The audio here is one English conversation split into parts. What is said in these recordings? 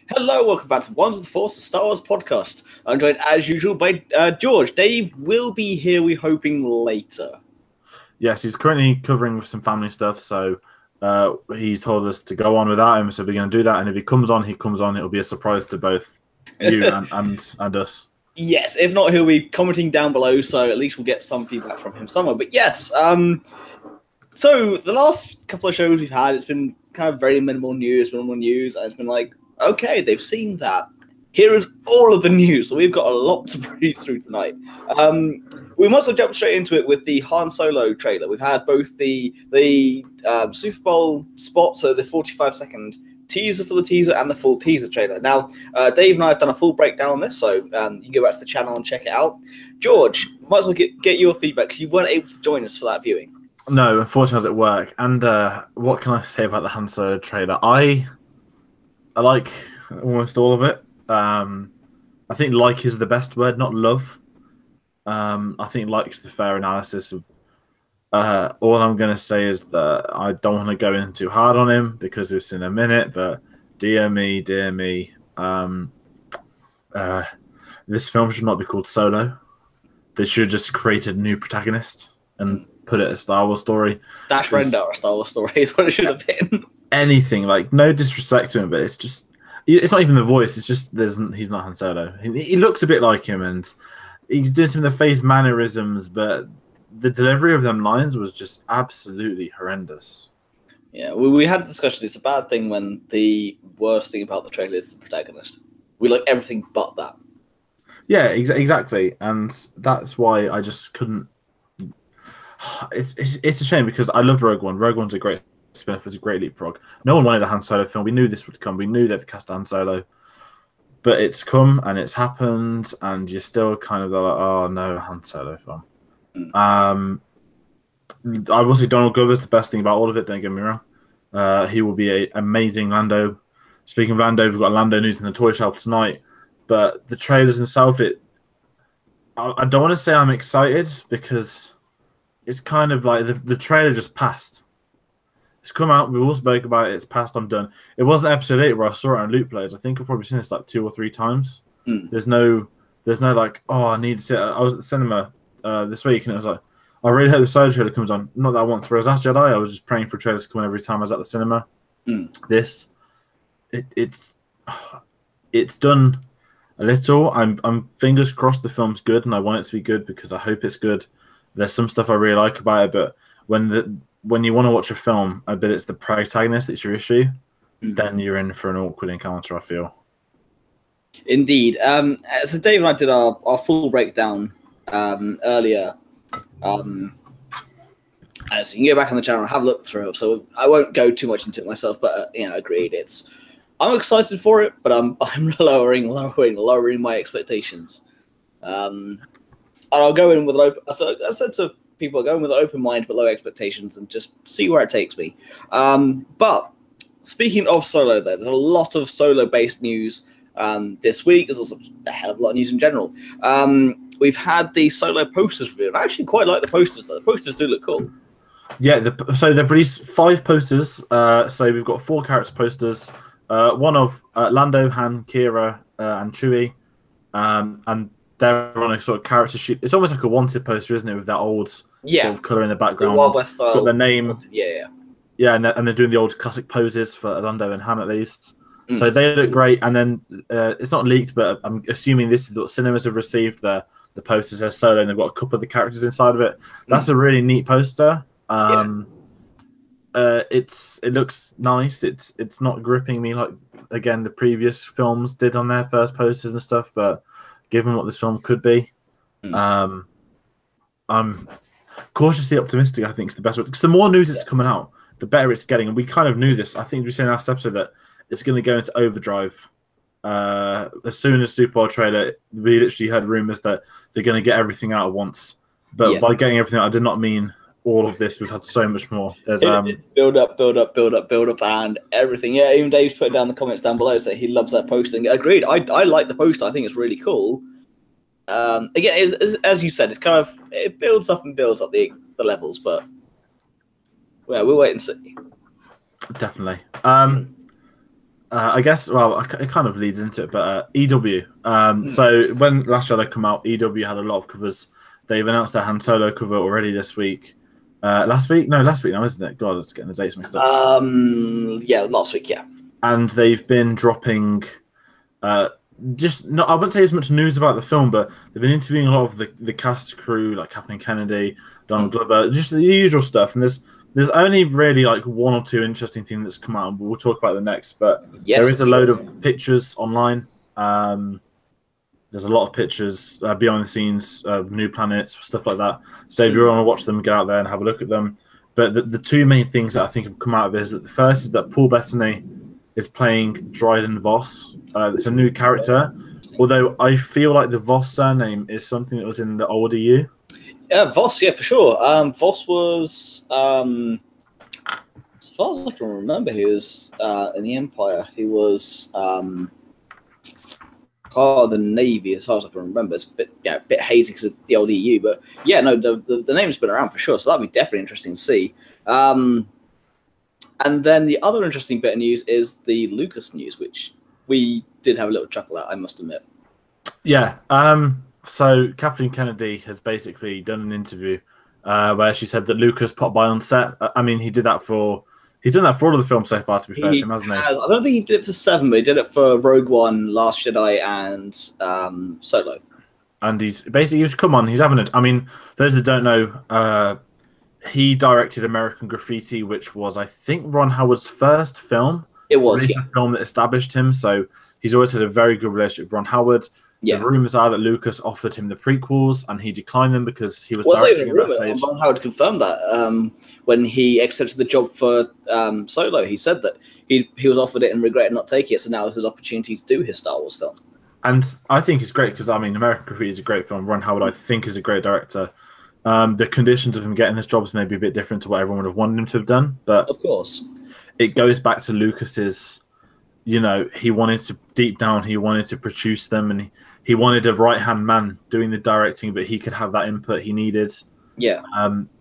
Hello, welcome back to Ones of the Force, the Star Wars podcast. I'm joined as usual by George. Dave will be here, we're hoping, later. Yes, he's currently covering some family stuff, so he's told us to go on without him, so we're going to do that. And if he comes on, he comes on. It'll be a surprise to both you and us. Yes, if not, he'll be commenting down below, so at least we'll get some feedback from him somewhere. But yes, so the last couple of shows we've had, it's been kind of very minimal news, and it's been like, okay, they've seen that. Here is all of the news, so we've got a lot to breeze through tonight. We might as well jump straight into it with the Han Solo trailer. We've had both the Super Bowl spot, so the 45-second teaser for the teaser and the full teaser trailer. Now, Dave and I have done a full breakdown on this, so you can go back to the channel and check it out. George, might as well get your feedback, because you weren't able to join us for that viewing. No, unfortunately I was at work. And what can I say about the Han Solo trailer? I like almost all of it. I think like is the best word, not love. I think like's the fair analysis of all I'm going to say is that I don't want to go in too hard on him because we've seen a minute, but dear me, this film should not be called Solo. They should have just created a new protagonist and put it a Star Wars story. Dash Rendar, a Star Wars story is what it should have been. Anything, like, no disrespect to him, but it's just, it's not even the voice, it's just, he's not Han Solo. He looks a bit like him, and he's doing some of the face mannerisms, but the delivery of them lines was just absolutely horrendous. Yeah, we had a discussion. It's a bad thing when the worst thing about the trailer is the protagonist. We like everything but that. Yeah, exactly, and that's why I just couldn't. It's a shame because I loved Rogue One. Rogue One's a great spin-off. It's a great leapfrog. No one wanted a Han Solo film. We knew this would come. We knew they'd cast Han Solo, but it's come and it's happened, and you're still kind of like, oh no, Han Solo film. I will say Donald Glover's the best thing about all of it. Don't get me wrong. He will be an amazing Lando. Speaking of Lando, we've got Lando news in the toy shelf tonight. But the trailers themselves, I don't want to say I'm excited because it's kind of like the trailer just passed. It's come out. We all spoke about it. It's passed. I'm done. It wasn't episode 8 where I saw it on loop players. I think I've probably seen this like 2 or 3 times. There's no like, oh, I need to see it. I was at the cinema this week, and it was like, I really hope the Solo trailer comes on. Not that I want to. Whereas Last Jedi, I was just praying for trailers to come on every time I was at the cinema. It's done a little. I'm fingers crossed the film's good, and I want it to be good because I hope it's good. There's some stuff I really like about it, but when you want to watch a film, I bet it's the protagonist that's your issue, then you're in for an awkward encounter, I feel. Indeed. So Dave and I did our full breakdown earlier. So you can go back on the channel and have a look through it. So I won't go too much into it myself, but agreed. I'm excited for it, but I'm lowering my expectations. I'll go in with an open. I said to people, I'll go in with an open mind but low expectations and just see where it takes me. But speaking of Solo, there's a lot of Solo-based news this week. There's also a hell of a lot of news in general. We've had the Solo posters revealed. I actually quite like the posters, though. The posters do look cool. Yeah, so they've released 5 posters. So we've got 4 character posters. One of Lando, Han, Kira, and Chewie. And they're on a sort of character sheet. It's almost like a wanted poster, isn't it, with that old sort of colour in the background. Wild West style. It's got their name. Yeah, and they're doing the old classic poses for Lando and Han, at least. So they look great. And then it's not leaked, but I'm assuming this is what cinemas have received. The posters as Solo, and they've got a couple of the characters inside of it. That's a really neat poster. It looks nice. It's not gripping me like, again, the previous films did on their first posters and stuff, but given what this film could be, I'm cautiously optimistic. I think is the best way, because the more news that's coming out, the better it's getting. And we kind of knew this. I think we said in last episode that it's going to go into overdrive. As soon as Super Bowl trailer, we literally heard rumors that they're going to get everything out at once. But by getting everything out, I did not mean all of this. We've had so much more. There's it's build up, and everything. Yeah, even Dave's put down the comments down below saying he loves that posting. Agreed. I like the poster. I think it's really cool. Again, as you said, it builds up the levels, but we'll wait and see. Definitely. I guess, well, it kind of leads into it, but EW. So when Last Shadow come out, EW had a lot of covers. They've announced their Han Solo cover already this week. Last week? No, last week now, isn't it? God, I was getting the dates mixed up. Yeah, last week, yeah. And they've been dropping just not, I wouldn't say as much news about the film, but they've been interviewing a lot of the cast crew, like Kathleen Kennedy, Donald Glover, just the usual stuff. And there's only really like one or two interesting things that's come out, and we'll talk about the next. But there is a load of pictures online. There's a lot of pictures behind the scenes, new planets, stuff like that. So if you want to watch them, get out there and have a look at them. But the two main things that I think have come out of it is that the first is that Paul Bettany is playing Dryden Voss. It's a new character, although I feel like the Voss surname is something that was in the old EU. Yeah, Voss, yeah, for sure. Voss was, as far as I can remember, he was in the Empire. He was part of the Navy, as far as I can remember. It's a bit hazy because of the old EU, but yeah, no, the name's been around for sure, so that'd be definitely interesting to see. And then the other interesting bit of news is the Lucas news, which we did have a little chuckle at, I must admit. Yeah. So Kathleen Kennedy has basically done an interview where she said that Lucas popped by on set. I mean, he's done that for all of the films so far, to be fair to him, hasn't he? I don't think he did it for 7, but he did it for Rogue One, Last Jedi, and Solo. And he was, come on, he's having it. I mean, those that don't know, he directed American Graffiti, which was, I think, Ron Howard's first film. It was, a film that established him. So he's always had a very good relationship with Ron Howard. Yeah. The rumors are that Lucas offered him the prequels, and he declined them because he was directing at that stage. Ron Howard confirmed that when he accepted the job for Solo. He said that he was offered it and regretted not taking it. So now it's his opportunity to do his Star Wars film. And I think it's great because, I mean, American Graffiti is a great film. Ron Howard, I think, is a great director. The conditions of him getting this job is maybe a bit different to what everyone would have wanted him to have done, but of course, it goes back to Lucas's. You know, he wanted to produce them, and he wanted a right-hand man doing the directing, but he could have that input he needed. Yeah.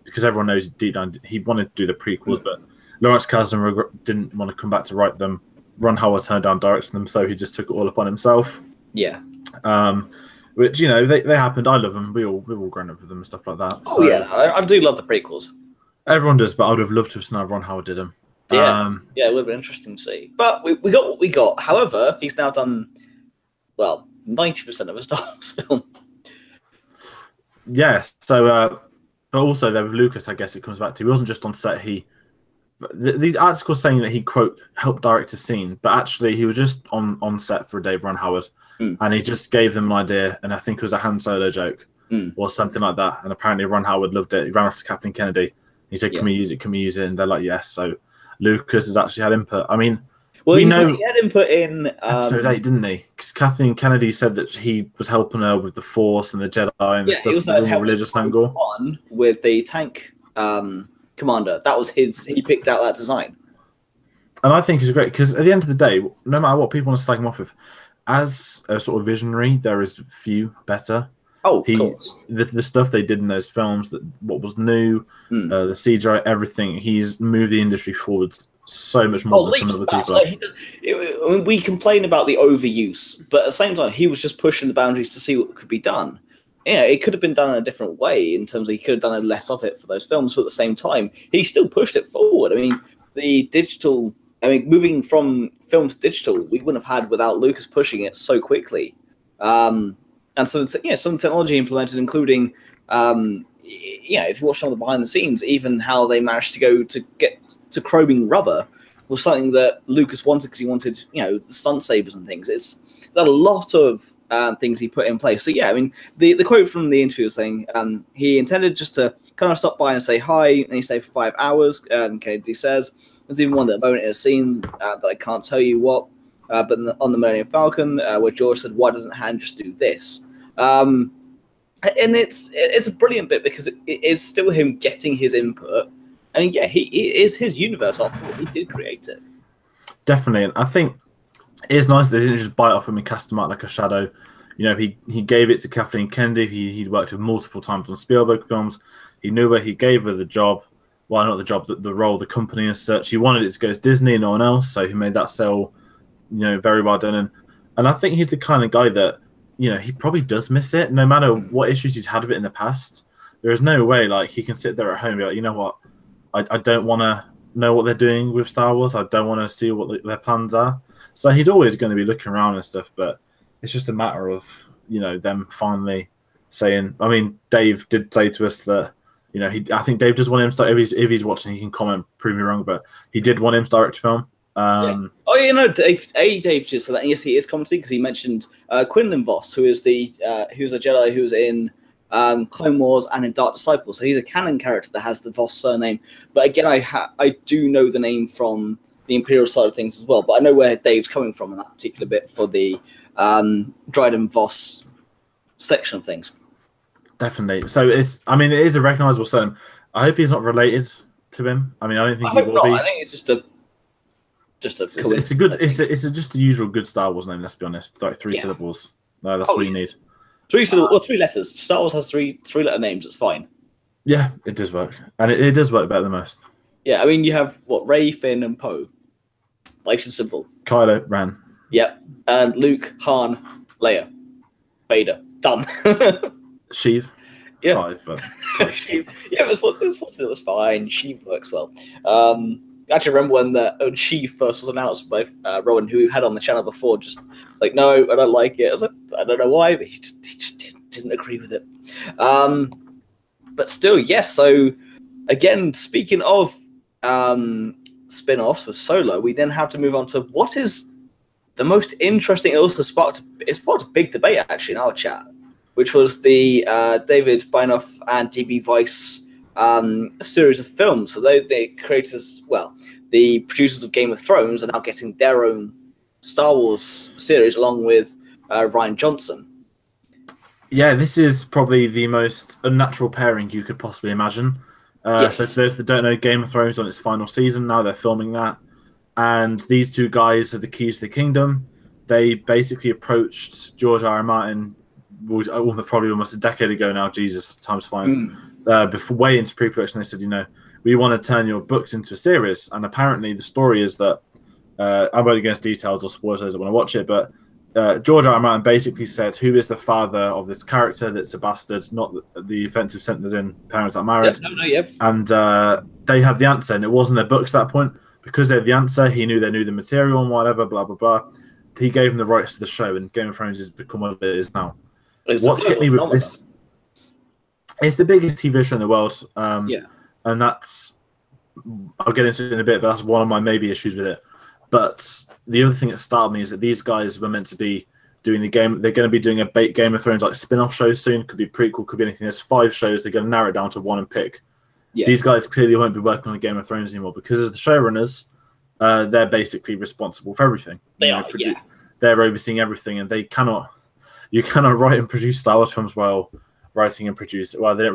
Because everyone knows deep down he wanted to do the prequels, but Lawrence Kasdan didn't want to come back to write them. Ron Howard turned down directing them, so he just took it all upon himself. Yeah. Which, you know, they happened. I love them. We've all grown up with them and stuff like that. Oh, so, yeah. I do love the prequels. Everyone does, but I would have loved to have seen how Ron Howard did them. Yeah, yeah, it would have been interesting to see. But we got what we got. However, he's now done, 90% of a Star Wars film. Yeah, so, but also there with Lucas, I guess it comes back to, he wasn't just on set, the article saying that he, quote, helped direct a scene, but actually he was just on set for a day of Ron Howard, and he just gave them an idea, and I think it was a Han Solo joke, or something like that, and apparently Ron Howard loved it. He ran off to Kathleen Kennedy. He said, can we use it? And they're like, yes. So Lucas has actually had input. I mean, we know he had input in episode 8, didn't he? Because Kathleen Kennedy said that he was helping her with the Force and the Jedi and the stuff, the religious angle. On with the tank commander. That was he picked out that design. And I think it's great because at the end of the day, no matter what people want to slag him off with, as a sort of visionary, there is few better. Oh, of course. The stuff they did in those films, what was new, the CGI, everything, he's moved the industry forward so much more than some of the people. We complain about the overuse, but at the same time, he was just pushing the boundaries to see what could be done. Yeah, it could have been done in a different way in terms of he could have done less of it for those films, but at the same time, he still pushed it forward. I mean, the digital, moving from film to digital, we wouldn't have had without Lucas pushing it so quickly. And so, some technology implemented, including, if you watch some of the behind the scenes, even how they managed to go to get to chroming rubber was something that Lucas wanted because he wanted, the stunt sabers and things. It's a lot of things he put in place. So yeah, the quote from the interview was saying he intended just to kind of stop by and say hi, and he stayed for 5 hours. Kennedy says there's even one moment in a scene that I can't tell you what. But on the Millennium Falcon, where George said, "Why doesn't Han just do this?" And it's a brilliant bit because it is still him getting his input, and yeah, it is his universe after all. He did create it. Definitely, and I think it is nice that they didn't just bite off him and cast him out like a shadow. He gave it to Kathleen Kennedy. He'd worked with multiple times on Spielberg films. He knew where he gave her the job. Well, not the job, the role, the company as such. He wanted it to go to Disney and no one else, so he made that sale very well done, and I think he's the kind of guy that he probably does miss it, no matter what issues he's had with it in the past. There is no way like he can sit there at home and be like, you know what, I don't want to know what they're doing with Star Wars. I don't want to see what their plans are. So he's always going to be looking around and stuff, but it's just a matter of them finally saying. I mean, Dave did say to us that I think Dave does want him to start. If he's watching, he can comment, prove me wrong, but he did want him to direct a film. Dave just said that. Yes, he is commenting because he mentioned Quinlan Voss, who's a Jedi who's in Clone Wars and in Dark Disciples. So he's a canon character that has the Voss surname. But again, I do know the name from the Imperial side of things as well. But I know where Dave's coming from in that particular bit for the Dryden Voss section of things. Definitely. So it is a recognizable surname. I hope he's not related to him. I mean, I don't think he will be. I think it's just a it's just the usual good Star Wars name. Let's be honest. Like 3 syllables. No, that's what you need. 3 syllables or 3 letters. Star Wars has 3-letter names. It's fine. Yeah, it does work, and it does work better than most. Yeah, I mean, you have Rey, Finn, and Poe. Nice and simple. Kylo Ren. Yep, and Luke, Han, Leia, Vader. Done. Sheev. Yeah. 5, but Sheev. Yeah, it was fine. Sheev works well. I actually remember when Sheev first was announced by Rowan, who we've had on the channel before. Just it's like, no, I don't like it. I was like, I don't know why, but he just didn't agree with it. But still, yes. So again, speaking of spin-offs for Solo, we then have to move on to what is the most interesting. It also sparked a big debate actually in our chat, which was the David Benioff and DB Weiss series of films. So they creators, the producers of Game of Thrones are now getting their own Star Wars series along with Rian Johnson. Yeah, this is probably the most unnatural pairing you could possibly imagine. Yes. So for those that don't know, Game of Thrones on its final season now, they're filming that. And these two guys have the keys to the kingdom. They basically approached George R.R. Martin probably almost a decade ago now. Jesus, time's flying. Before way into pre-production, they said, we want to turn your books into a series. And apparently the story is that, I won't go into details or spoilers those that want to watch it, but George R. R. Martin basically said, who is the father of this character that's a bastard, not the offensive sentence in Parents Are Married. Yep. And they had the answer, and it wasn't their books at that point. Because they had the answer, he knew they knew the material and whatever, blah, blah, blah. He gave them the rights to the show, and Game of Thrones has become what it is now. What's hit me with this? It's the biggest TV show in the world. And that's, I'll get into it in a bit, but that's one of my maybe issues with it. But the other thing that startled me is that these guys were meant to be doing the game. They're going to be doing a Game of Thrones like spin-off show soon. Could be prequel, could be anything. There's 5 shows. They're going to narrow it down to 1 and pick. Yeah. These guys clearly won't be working on Game of Thrones anymore because as the showrunners, they're basically responsible for everything. They're overseeing everything, and you cannot write and produce Star Wars films while writing and produce. Well, they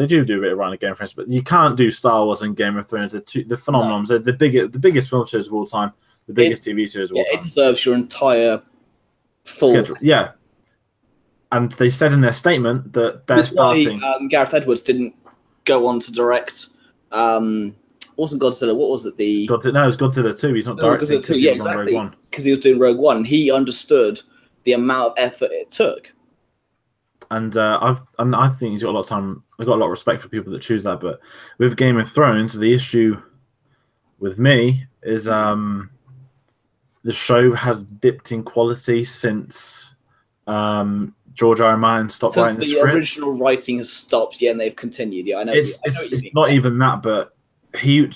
do a bit of writing Game of Thrones, but you can't do StarArs and Game of Thrones. The phenomenons. They're the biggest film shows of all time. The biggest TV series of all time. It deserves your entire full schedule. Yeah. And they said in their statement that they're starting. Gareth Edwards didn't go on to direct. Wasn't Godzilla? What was it? It was Godzilla 2. He's not directing because he was on Rogue One. Because he was doing Rogue One. He understood the amount of effort it took. And I think he's got a lot of time. I've got a lot of respect for people that choose that. But with Game of Thrones, the issue with me is the show has dipped in quality since George R. R. Martin stopped writing the script. The original writing has stopped, and they've continued. Yeah, I know. It's not even that, but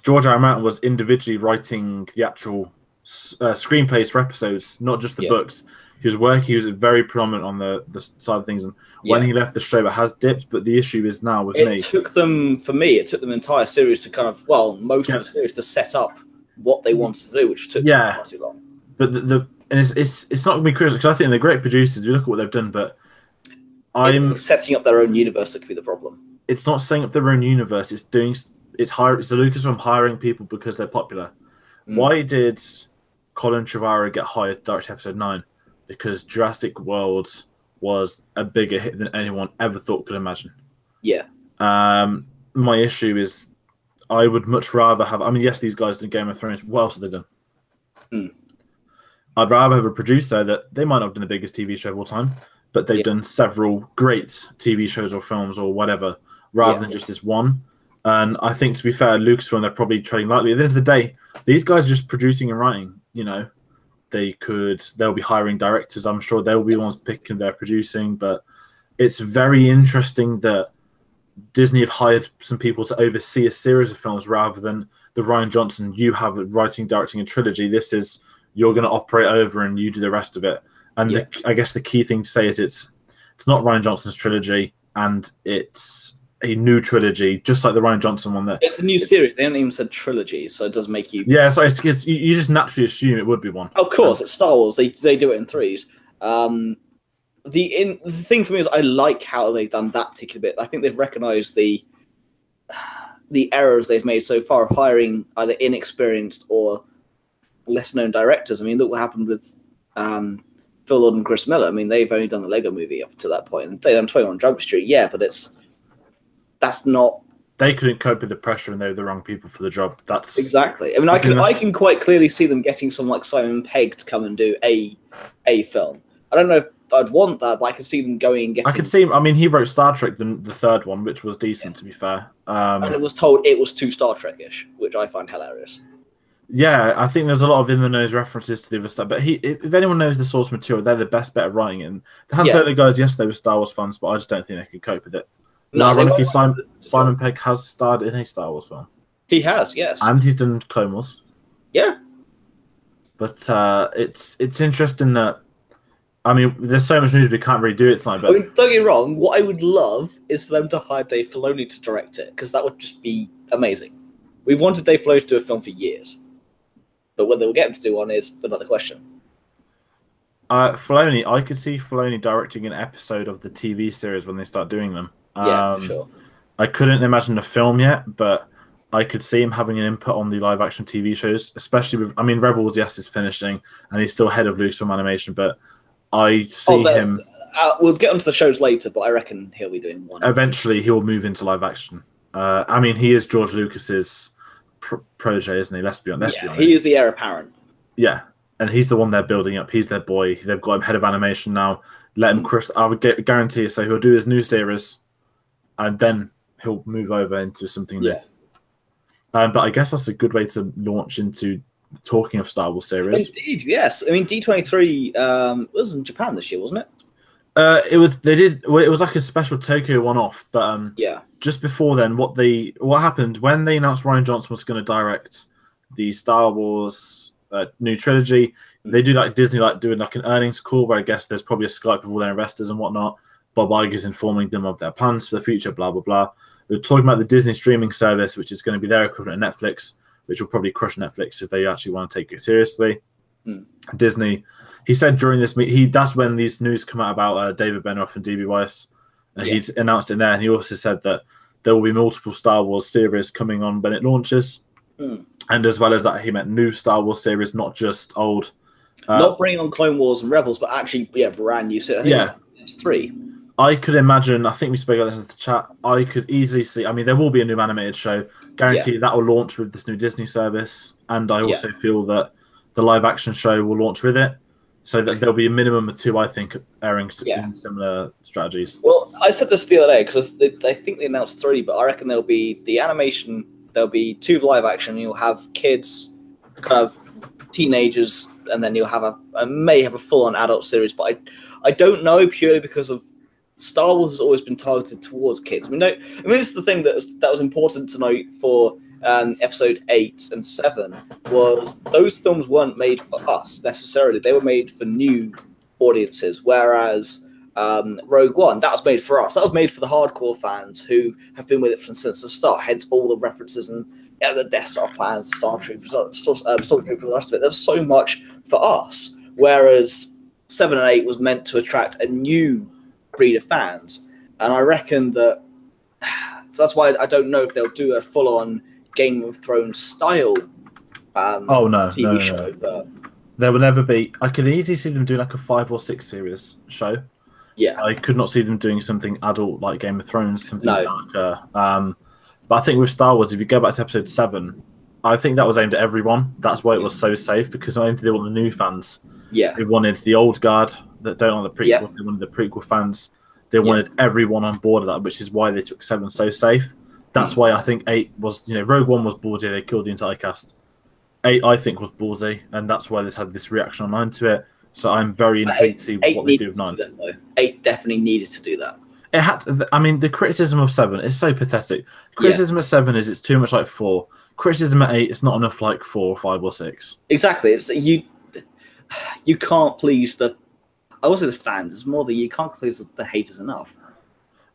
George R. R. Martin was individually writing the actual screenplays for episodes, not just the books. He was very prominent on the side of things, and when he left the show, it has dipped. But the issue is now with me. It took them an entire series to of the series to set up what they wanted to do, which took far too long. But it's not going to be critical because I think they're great producers. You look at what they've done, but it's setting up their own universe that could be the problem. It's not setting up their own universe. It's Lucasfilm hiring people because they're popular. Why did Colin Trevorrow get hired to direct episode 9? Because Jurassic World was a bigger hit than anyone ever thought could imagine. Yeah. My issue is I would much rather have... I mean, yes, these guys did Game of Thrones. What else have they done? I'd rather have a producer that they might not have done the biggest TV show of all time, but they've done several great TV shows or films or whatever, rather than just this one. And I think, to be fair, Lucasfilm, they're probably trading lightly. At the end of the day, these guys are just producing and writing. You know, they'll be hiring directors. I'm sure they'll be the ones picking their producing. But it's very interesting that Disney have hired some people to oversee a series of films rather than the Rian Johnson, you have writing, directing a trilogy. This is, you're going to operate over and you do the rest of it. And I guess the key thing to say is it's not Rian Johnson's trilogy, and it's a new trilogy, just like the Rian Johnson one. It's a new series. They haven't even said trilogy, so it does make you... Yeah, so you just naturally assume it would be one. Of course, it's Star Wars. They do it in threes. The thing for me is I like how they've done that particular bit. I think they've recognised the errors they've made so far of hiring either inexperienced or less-known directors. I mean, look what happened with Phil Lord and Chris Miller. I mean, they've only done the Lego Movie up to that point. And they've done 21 Jump Street, yeah, but that's not... They couldn't cope with the pressure, and they were the wrong people for the job. That's exactly. I mean, I can quite clearly see them getting someone like Simon Pegg to come and do a film. I don't know if I'd want that, but I could see them going and getting... I could see him. I mean, he wrote Star Trek, the third one, which was decent, to be fair. And it was told it was too Star Trek-ish, which I find hilarious. Yeah, I think there's a lot of in-the-nose references to the other stuff. But if anyone knows the source material, they're the best bet at writing it. And the Han Solo guys, yes, they were Star Wars fans, but I just don't think they could cope with it. No, ironically, Simon Pegg has starred in a Star Wars film. He has, yes. And he's done Clone Wars. Yeah. But it's interesting that... I mean, there's so much news we can't really do it tonight. But I mean, don't get me wrong. What I would love is for them to hire Dave Filoni to direct it, because that would just be amazing. We've wanted Dave Filoni to do a film for years, but whether we'll get him to do one is another question. Filoni, I could see Filoni directing an episode of the TV series when they start doing them. Yeah, for sure. I couldn't imagine a film yet, but I could see him having an input on the live-action TV shows, especially with... I mean, Rebels, yes, is finishing, and he's still head of Lucasfilm Animation, but I see him... we'll get onto the shows later, but I reckon he'll be doing one. Eventually, he'll move into live-action. I mean, he is George Lucas's protege, isn't he? Let's be honest. He is the heir apparent. Yeah, and he's the one they're building up. He's their boy. They've got him head of animation now. Let him crush... I would guarantee you, so he'll do his new series, and then he'll move over into something new. But I guess that's a good way to launch into talking of Star Wars series. Indeed, yes. I mean, D23 was in Japan this year, wasn't it? It was. They did. Well, it was like a special Tokyo one-off. But just before then, what happened when they announced Rian Johnson was going to direct the Star Wars new trilogy? They do like Disney, like doing like an earnings call where I guess there's probably a Skype with all their investors and whatnot. Bob Iger's informing them of their plans for the future, blah, blah, blah. They're talking about the Disney streaming service, which is going to be their equivalent of Netflix, which will probably crush Netflix if they actually want to take it seriously. Disney, he said during this meeting, that's when these news come out about David Benioff and D.B. Weiss. He'd announced it there, and he also said that there will be multiple Star Wars series coming on when it launches. And as well as that, he meant new Star Wars series, not just old. Not bringing on Clone Wars and Rebels, but actually, brand new series. I think it's 3. I could imagine, I think we spoke about this in the chat, I could easily see, I mean, there will be a new animated show. Guarantee that will launch with this new Disney service. And I also feel that the live action show will launch with it. So that there'll be a minimum of 2, I think, airing in similar strategies. Well, I said this the other day, because I think they announced 3, but I reckon there'll be the animation, there'll be 2 live action, you'll have kids, kind of teenagers, and then you'll have may have a full-on adult series, but I don't know, purely because of Star Wars has always been targeted towards kids. I mean, it's the thing that was important to note for episode 8 and 7 was those films weren't made for us necessarily. They were made for new audiences, whereas Rogue One, that was made for us. That was made for the hardcore fans who have been with it since the start, hence all the references and the Death Star plans, Stormtroopers, the rest of it. There's so much for us, whereas 7 and 8 was meant to attract a new breed of fans, and I reckon that so that's why I don't know if they'll do a full-on Game of Thrones style TV show. But there will never be. I could easily see them doing like a 5 or 6 series show. I could not see them doing something adult like Game of Thrones, something darker. But I think with Star Wars, if you go back to episode 7, I think that was aimed at everyone. That's why it was so safe, because not only did they want the new fans, Yeah. they wanted the old guard that don't like the prequel. Yeah. They wanted the prequel fans. They wanted everyone on board of that, which is why they took 7 so safe. That's why I think 8 was, Rogue One was ballsy. They killed the entire cast. 8, I think, was ballsy, and that's why this had this reaction online to it. So I'm very intrigued to see what they do with 9. 8 definitely needed to do that. It had to, I mean, the criticism of 7 is so pathetic. Criticism at 7 is it's too much like 4. Criticism at 8, it's not enough like 4 or 5 or 6. Exactly. It's you can't please I won't say the fans. It's more that you can't please the haters enough.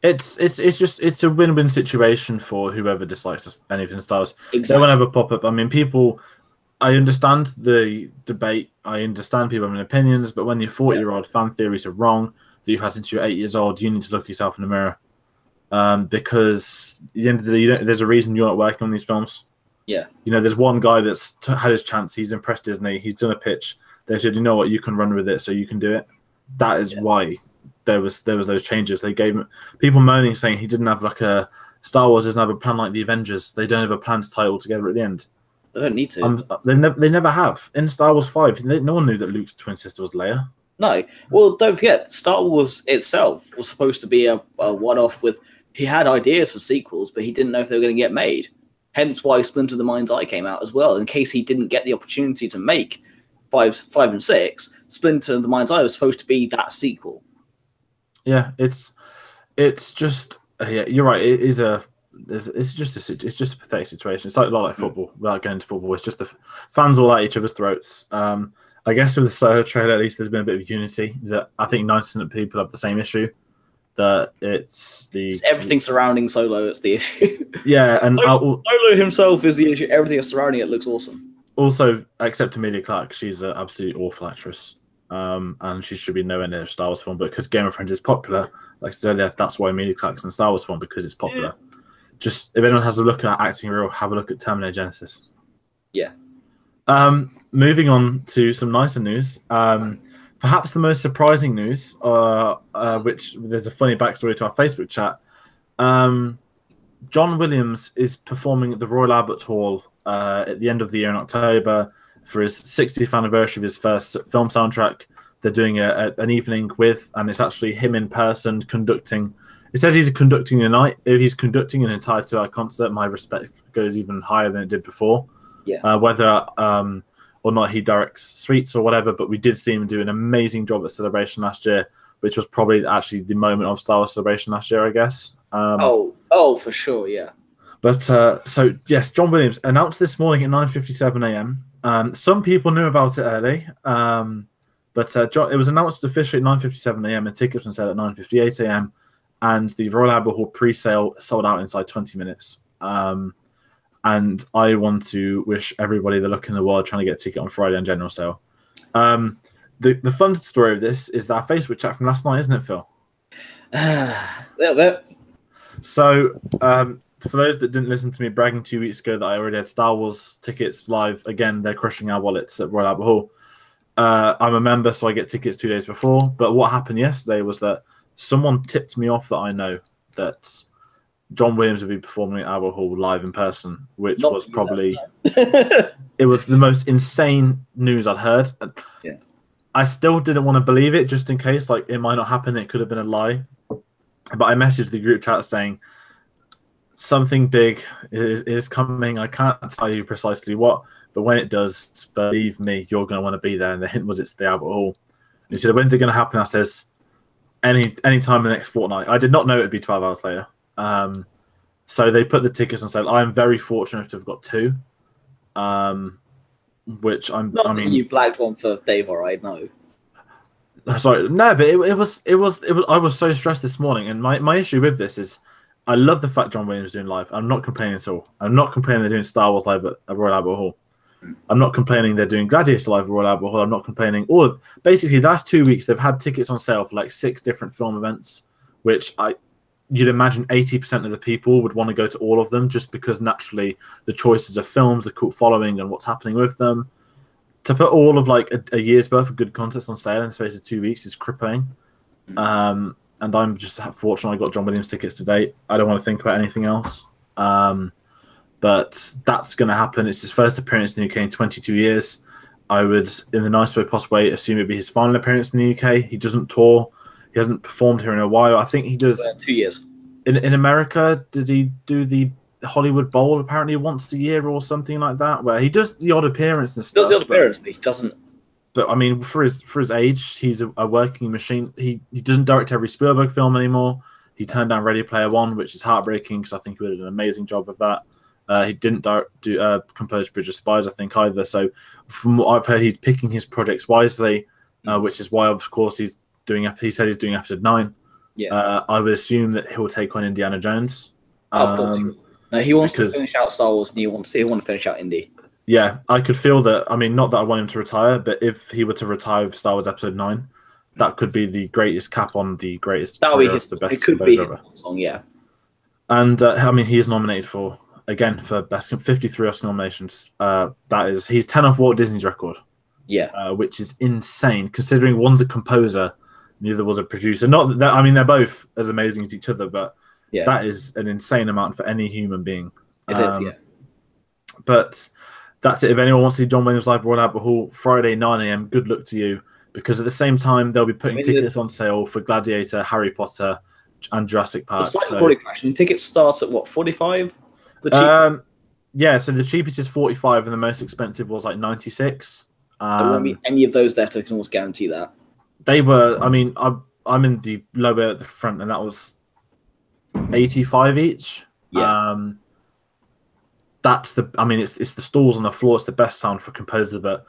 It's just it's a win-win situation for whoever dislikes anything Star Wars. Exactly. They won't ever pop up. I mean, people. I understand the debate. I understand people having opinions, but when your 40-year-old fan theories are wrong, that you've had since you're 8 years old, you need to look yourself in the mirror. Because at the end of the day, there's a reason you're not working on these films. Yeah. There's one guy that's had his chance. He's impressed Disney. He's done a pitch. They said, you know what, you can run with it, so you can do it. That is why there was those changes. They gave him people moaning, saying he didn't have like a Star Wars doesn't have a plan like the Avengers. They don't have a plan to tie it all together at the end. They don't need to. They never have. In Star Wars 5, no one knew that Luke's twin sister was Leia. No. Well, don't forget, Star Wars itself was supposed to be a one-off with... He had ideas for sequels, but he didn't know if they were going to get made. Hence why Splinter of the Mind's Eye came out as well. In case he didn't get the opportunity to make 5 and 6, Splinter of the Mind's Eye was supposed to be that sequel. Yeah, it's just... Yeah, you're right. It is a... It's just a pathetic situation. It's like a lot like football. Without going to football, it's just the fans all at each other's throats. I guess with the Solo trailer, at least there's been a bit of unity. That I think 90% of people have the same issue. That it's everything surrounding Solo. It's the issue. Yeah, and Solo himself is the issue. Everything surrounding it looks awesome. Also, except Emilia Clarke, she's an absolutely awful actress. And she should be nowhere near a Star Wars film. But because Game of Thrones is popular, like I said earlier, that's why Emilia Clarke's in a Star Wars film, because it's popular. Yeah. Just if anyone has a look at acting real, have a look at Terminator Genesis. Yeah. Moving on to some nicer news. Perhaps the most surprising news, which there's a funny backstory to our Facebook chat. John Williams is performing at the Royal Albert Hall at the end of the year in October for his 60th anniversary of his first film soundtrack. They're doing an evening with, and it's actually him in person conducting. It says he's conducting a night. If he's conducting an entire 2-hour concert, my respect goes even higher than it did before. Yeah. Whether or not he directs suites or whatever, but we did see him do an amazing job at Celebration last year, which was probably actually the moment of Star Wars Celebration last year, I guess. Oh, for sure, yeah. But so yes, John Williams announced this morning at 9:57 a.m. Some people knew about it early, but it was announced officially at 9:57 a.m. and tickets were sold at 9:58 a.m. And the Royal Albert Hall pre-sale sold out inside 20 minutes. And I want to wish everybody the luck in the world trying to get a ticket on Friday on general sale. The fun story of this is that Facebook chat from last night, isn't it, Phil? A little bit. So, for those that didn't listen to me bragging 2 weeks ago that I already had Star Wars tickets live, again, they're crushing our wallets at Royal Albert Hall. I'm a member, so I get tickets 2 days before. But what happened yesterday was that someone tipped me off that I know that John Williams would be performing at Albert Hall live in person, which was probably it was the most insane news I'd heard. Yeah. I still didn't want to believe it, just in case, like it might not happen. It could have been a lie. But I messaged the group chat saying something big is coming. I can't tell you precisely what, but when it does, believe me, you're going to want to be there. And the hint was it's the Albert Hall. And he said, when's it going to happen? I says, any time in the next fortnight. I did not know it would be 12 hours later. So they put the tickets on sale. I'm very fortunate to have got 2. Which I'm. Not I mean, that you blagged one for Dave, all right? No. Sorry, no, but it was. I was so stressed this morning, and my issue with this is, I love the fact John Williams is doing live. I'm not complaining at all. I'm not complaining they're doing Star Wars live at Royal Albert Hall. I'm not complaining they're doing Gladiator live at Royal Albert Hall. I'm not complaining. Basically, the last 2 weeks they've had tickets on sale for like 6 different film events, which you'd imagine 80% of the people would want to go to all of them, just because naturally the choices of films, the cult following, and what's happening with them. To put all of like a year's worth of good content on sale in the space of 2 weeks is crippling. And I'm just fortunate I got John Williams tickets today. I don't want to think about anything else. But but that's going to happen. It's his first appearance in the UK in 22 years. I would, in the nicest way possible, assume it'd be his final appearance in the UK. He doesn't tour. He hasn't performed here in a while. I think he does 2 years. In America. Did he do the Hollywood Bowl apparently once a year or something like that, where he does the odd appearance and stuff? Does the odd appearance, but he doesn't. But I mean, for his age, he's a working machine. He doesn't direct every Spielberg film anymore. He turned down Ready Player One, which is heartbreaking because I think he would have done an amazing job of that. He didn't compose Bridge of Spies, I think, either. So from what I've heard, he's picking his projects wisely, which is why, of course, he said he's doing episode 9. Yeah. I would assume that he'll take on Indiana Jones. Of course he will. No, he wants to finish out Star Wars, and he want to finish out Indy. Yeah, I could feel that. I mean, not that I want him to retire, but if he were to retire with Star Wars Episode 9, that could be the greatest cap on the greatest. That would be the best. It could be his song, yeah. And I mean, he is nominated for best 53 Oscar nominations. He's 10 off Walt Disney's record. Yeah, which is insane considering one's a composer, the other was a producer. Not that I mean, they're both as amazing as each other, but that is an insane amount for any human being. It is, yeah. But that's it. If anyone wants to see John Williams live at Royal Albert Hall, Friday 9 a.m., good luck to you, because at the same time they'll be putting tickets on sale for Gladiator, Harry Potter, and Jurassic Park. Tickets start at what, 45? Yeah, so the cheapest is 45 and the most expensive was like 96. There won't be any of those left, I can almost guarantee that. They were, I mean, I'm in the lower at the front, and that was 85 each. Yeah. It's the stalls on the floor. It's the best sound for composer, but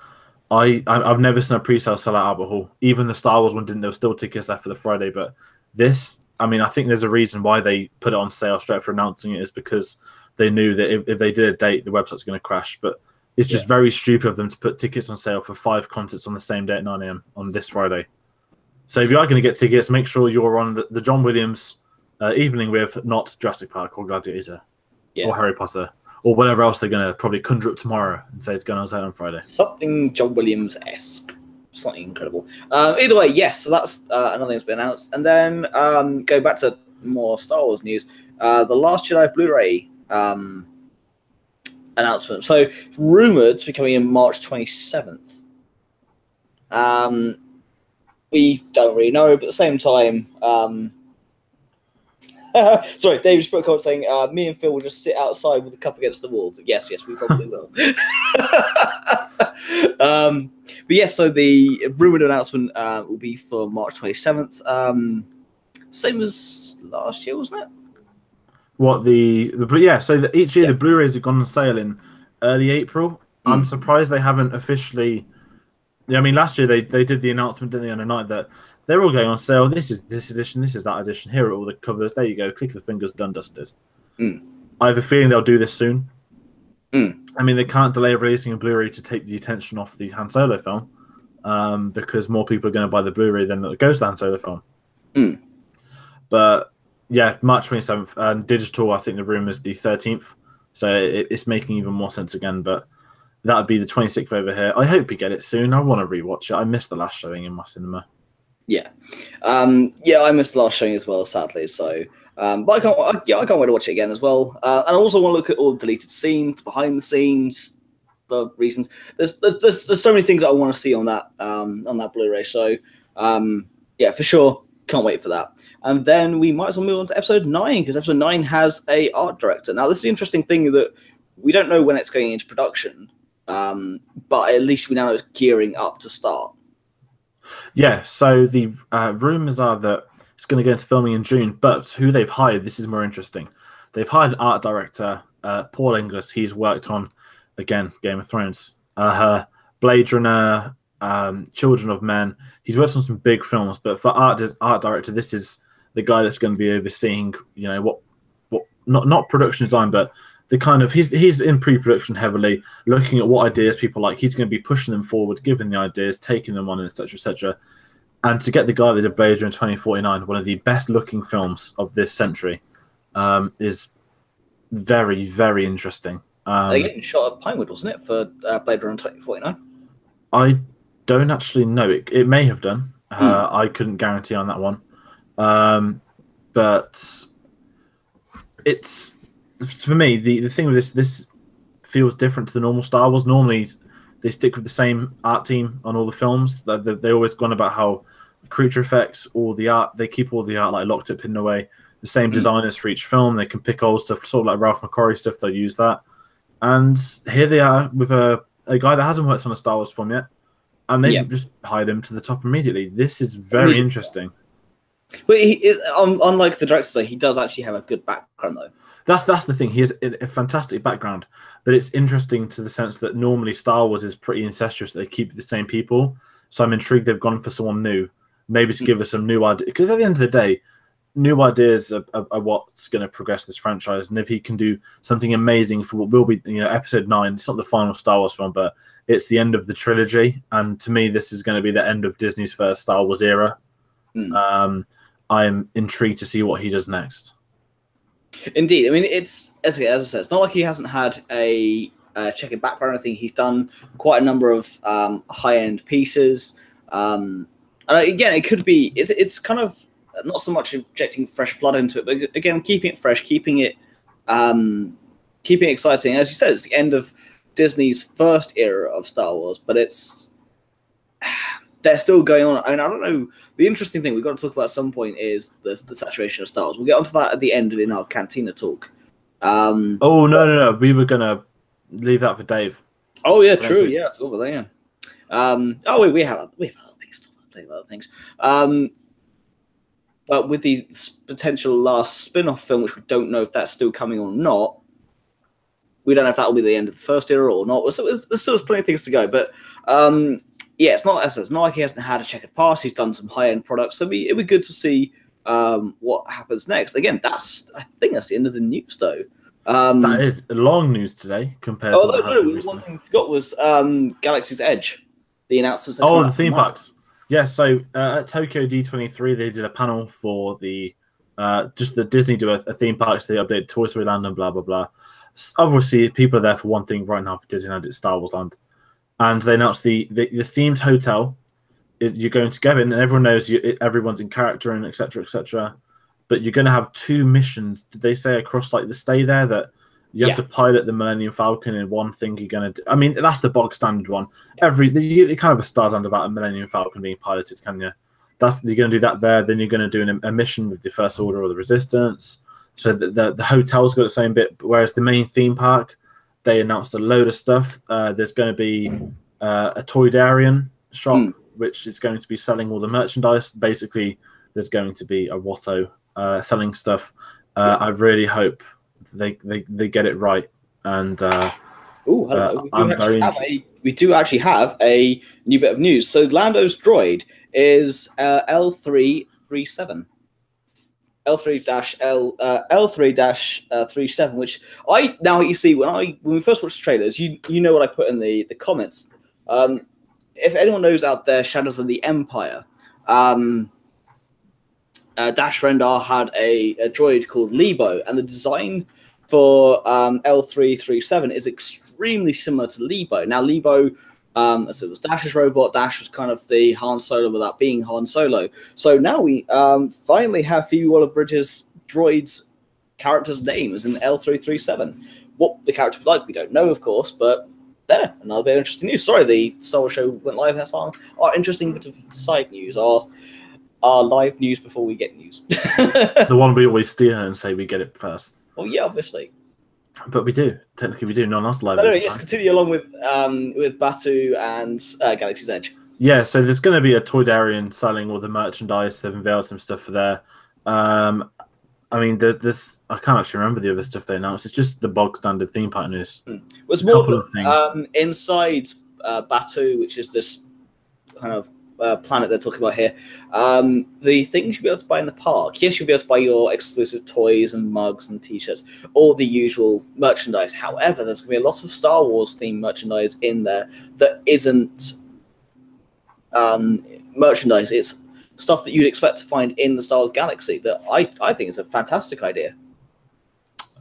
I've never seen a pre-sale sell out Albert Hall. Even the Star Wars one didn't. There were still tickets left for the Friday, but this, I mean, I think there's a reason why they put it on sale straight after announcing it, is because they knew that if they did a date, the website's going to crash. But it's just very stupid of them to put tickets on sale for 5 concerts on the same day at 9 a.m. on this Friday. So if you are going to get tickets, make sure you're on the John Williams evening with, not Jurassic Park or Gladiator or Harry Potter or whatever else they're going to probably conjure up tomorrow and say it's going on sale on Friday. Something John Williams-esque. Something incredible. Either way, yes, so that's another thing that's been announced. And then going back to more Star Wars news, the Last Jedi Blu-ray announcement. So, rumoured to be coming in March 27th. We don't really know, but at the same time... sorry, David just put a comment saying, me and Phil will just sit outside with a cup against the walls. Yes, we probably will. But yes, so the rumoured announcement will be for March 27th. Same as last year, wasn't it? So each year the Blu-rays have gone on sale in early April. I'm surprised they haven't officially. I mean, last year they did the announcement, didn't they, on a night that they're all going on sale. This is this edition. This is that edition. Here are all the covers. There you go. Click the fingers. Done, dusted. I have a feeling they'll do this soon. I mean, they can't delay releasing a Blu-ray to take the attention off the Han Solo film, because more people are going to buy the Blu-ray than that goes to the Han Solo film. But yeah, March 27th, and digital, I think the room is the 13th, so it's making even more sense again. But that would be the 26th over here. I hope we get it soon. I want to rewatch it. I missed the last showing in my cinema. Yeah, I missed the last showing as well, sadly. So, but I can't wait to watch it again as well. And I also want to look at all the deleted scenes, behind the scenes, for reasons. There's so many things that I want to see on that Blu-ray. So, yeah, for sure, can't wait for that. And then we might as well move on to episode 9, because episode 9 has a art director. Now, this is the interesting thing that we don't know when it's going into production, but at least we now know it's gearing up to start. Yeah, so the rumours are that it's going to go into filming in June, but who they've hired, this is more interesting. They've hired an art director, Paul Inglis. He's worked on, again, Game of Thrones, Blade Runner, Children of Men. He's worked on some big films, but for art director, this is the guy that's going to be overseeing, what not production design, but the kind of he's in pre-production heavily, looking at what ideas people like. He's going to be pushing them forward, giving the ideas, taking them on, etc., etc. And to get the guy that did Blade Runner 2049, one of the best-looking films of this century, is very, very interesting. They getting shot at Pinewood, wasn't it, for Blade Runner 2049? I don't actually know. It may have done. I couldn't guarantee on that one. But it's for me, the thing with this feels different to the normal Star Wars. Normally, they stick with the same art team on all the films. They always gone about how creature effects, all the art, they keep all the art like locked up, hidden away. The same designers for each film. They can pick old stuff, sort of like Ralph McQuarrie stuff. They'll use that. And here they are with a guy that hasn't worked on a Star Wars film yet, and they just hired him to the top immediately. This is very interesting. But unlike the director, he does actually have a good background, though. That's the thing. He has a fantastic background, but it's interesting to the sense that normally Star Wars is pretty incestuous. They keep the same people, so I'm intrigued they've gone for someone new, maybe to give us some new ideas. Because at the end of the day, new ideas are what's going to progress this franchise. And if he can do something amazing for what will be, Episode 9, it's not the final Star Wars film, but it's the end of the trilogy. And to me, this is going to be the end of Disney's first Star Wars era. I'm intrigued to see what he does next. Indeed. I mean, it's as I said, it's not like he hasn't had a checkered background. I think he's done quite a number of high-end pieces. And again, it could be it's kind of not so much injecting fresh blood into it, but again, keeping it fresh, keeping it exciting. As you said, it's the end of Disney's first era of Star Wars, but they're still going on. I mean, I don't know. The interesting thing we've got to talk about at some point is the saturation of Star Wars. We'll get onto that at the end in our Cantina talk. No. We were going to leave that for Dave. Oh, yeah, true. Yeah, over there, yeah. We have other things to talk about, other things. But with the potential last spin-off film, which we don't know if that's still coming or not, we don't know if that will be the end of the first era or not. So there's still plenty of things to go. But it's not like he hasn't had a checkered past. He's done some high-end products. So it'd be good to see what happens next. Again, I think that's the end of the news, though. That is long news today compared to what happened recently. One thing I forgot was Galaxy's Edge. The announcements. The theme parks. Yeah, so at Tokyo D23, they did a panel for the just the Disney do a theme park, so they updated Toy Story Land and blah, blah, blah. Obviously, people are there for one thing right now for Disneyland, it's Star Wars Land. And they announced the themed hotel is you're going to go in, and everyone knows everyone's in character and etc., etc. But you're going to have 2 missions, did they say, across like the stay there that you have to pilot the Millennium Falcon in one thing you're going to do. I mean, that's the bog standard one. You kind of a star standard about a Millennium Falcon being piloted, can you? You're going to do that there. Then you're going to do a mission with the First Order or the Resistance. So the hotel's got the same bit, whereas the main theme park, they announced a load of stuff. There's going to be a Toydarian shop, which is going to be selling all the merchandise. Basically, there's going to be a Watto selling stuff. I really hope they get it right. And hello. We do actually have a new bit of news. So Lando's droid is L337. L3-37, which you see when we first watched the trailers, you know what I put in the comments. If anyone knows out there, Shadows of the Empire, Dash Rendar had a droid called Lebo, and the design for L337 is extremely similar to Lebo. Now Lebo, as it was Dash's robot, Dash was kind of the Han Solo without being Han Solo. So now we finally have Phoebe Waller-Bridge's droid's character's name is in L337. What the character would like, we don't know, of course, but there, another bit of interesting news. Sorry, the Star Wars show went live. That's our interesting bit of side news, our live news before we get news. The one we always steer and say we get it first. Well, yeah, obviously. But we do. Technically, we do. No one else live. Yes, continue along with Batu and Galaxy's Edge. Yeah, so there's going to be a Toydarian selling all the merchandise. They've unveiled some stuff for there. I mean, there's I can't actually remember the other stuff they announced. It's just the bog standard theme park news. Was more inside Batu, which is this kind of planet they're talking about here. The things you'll be able to buy in the park. Yes, you'll be able to buy your exclusive toys and mugs and T-shirts, all the usual merchandise. However, there's going to be a lot of Star Wars themed merchandise in there that isn't merchandise. It's stuff that you'd expect to find in the Star Wars galaxy that I think is a fantastic idea.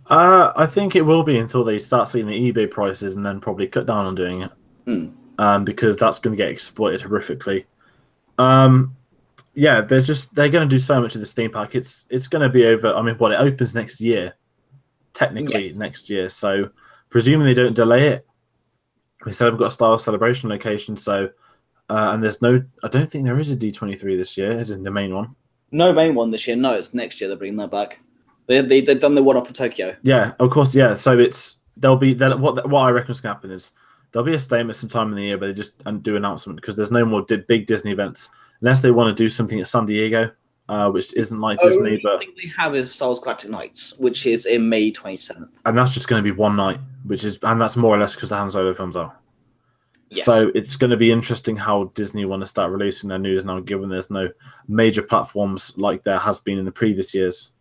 I think it will be until they start seeing the eBay prices and then probably cut down on doing it. Because that's going to get exploited horrifically. Yeah, they're going to do so much of this theme park. It's going to be over. I mean, it opens next year. technically Yes. next year. So presuming they don't delay it, we said we've got a Star Wars Celebration location. So and there's no, I don't think there is a D23 this year, as in the main one. No main one this year. No, it's next year. They're bringing that back. They've done the one off for Tokyo. Yeah, of course. Yeah, so what I reckon is going to happen is there'll be a statement sometime in the year, but they just do announcement because there's no more big Disney events unless they want to do something at San Diego, which isn't like Disney. But thing they have is Star Wars Galactic Nights, which is in May 27th, and that's just going to be one night, and that's more or less because the Han Solo films out. Yes. So it's going to be interesting how Disney want to start releasing their news now, given there's no major platforms like there has been in the previous years.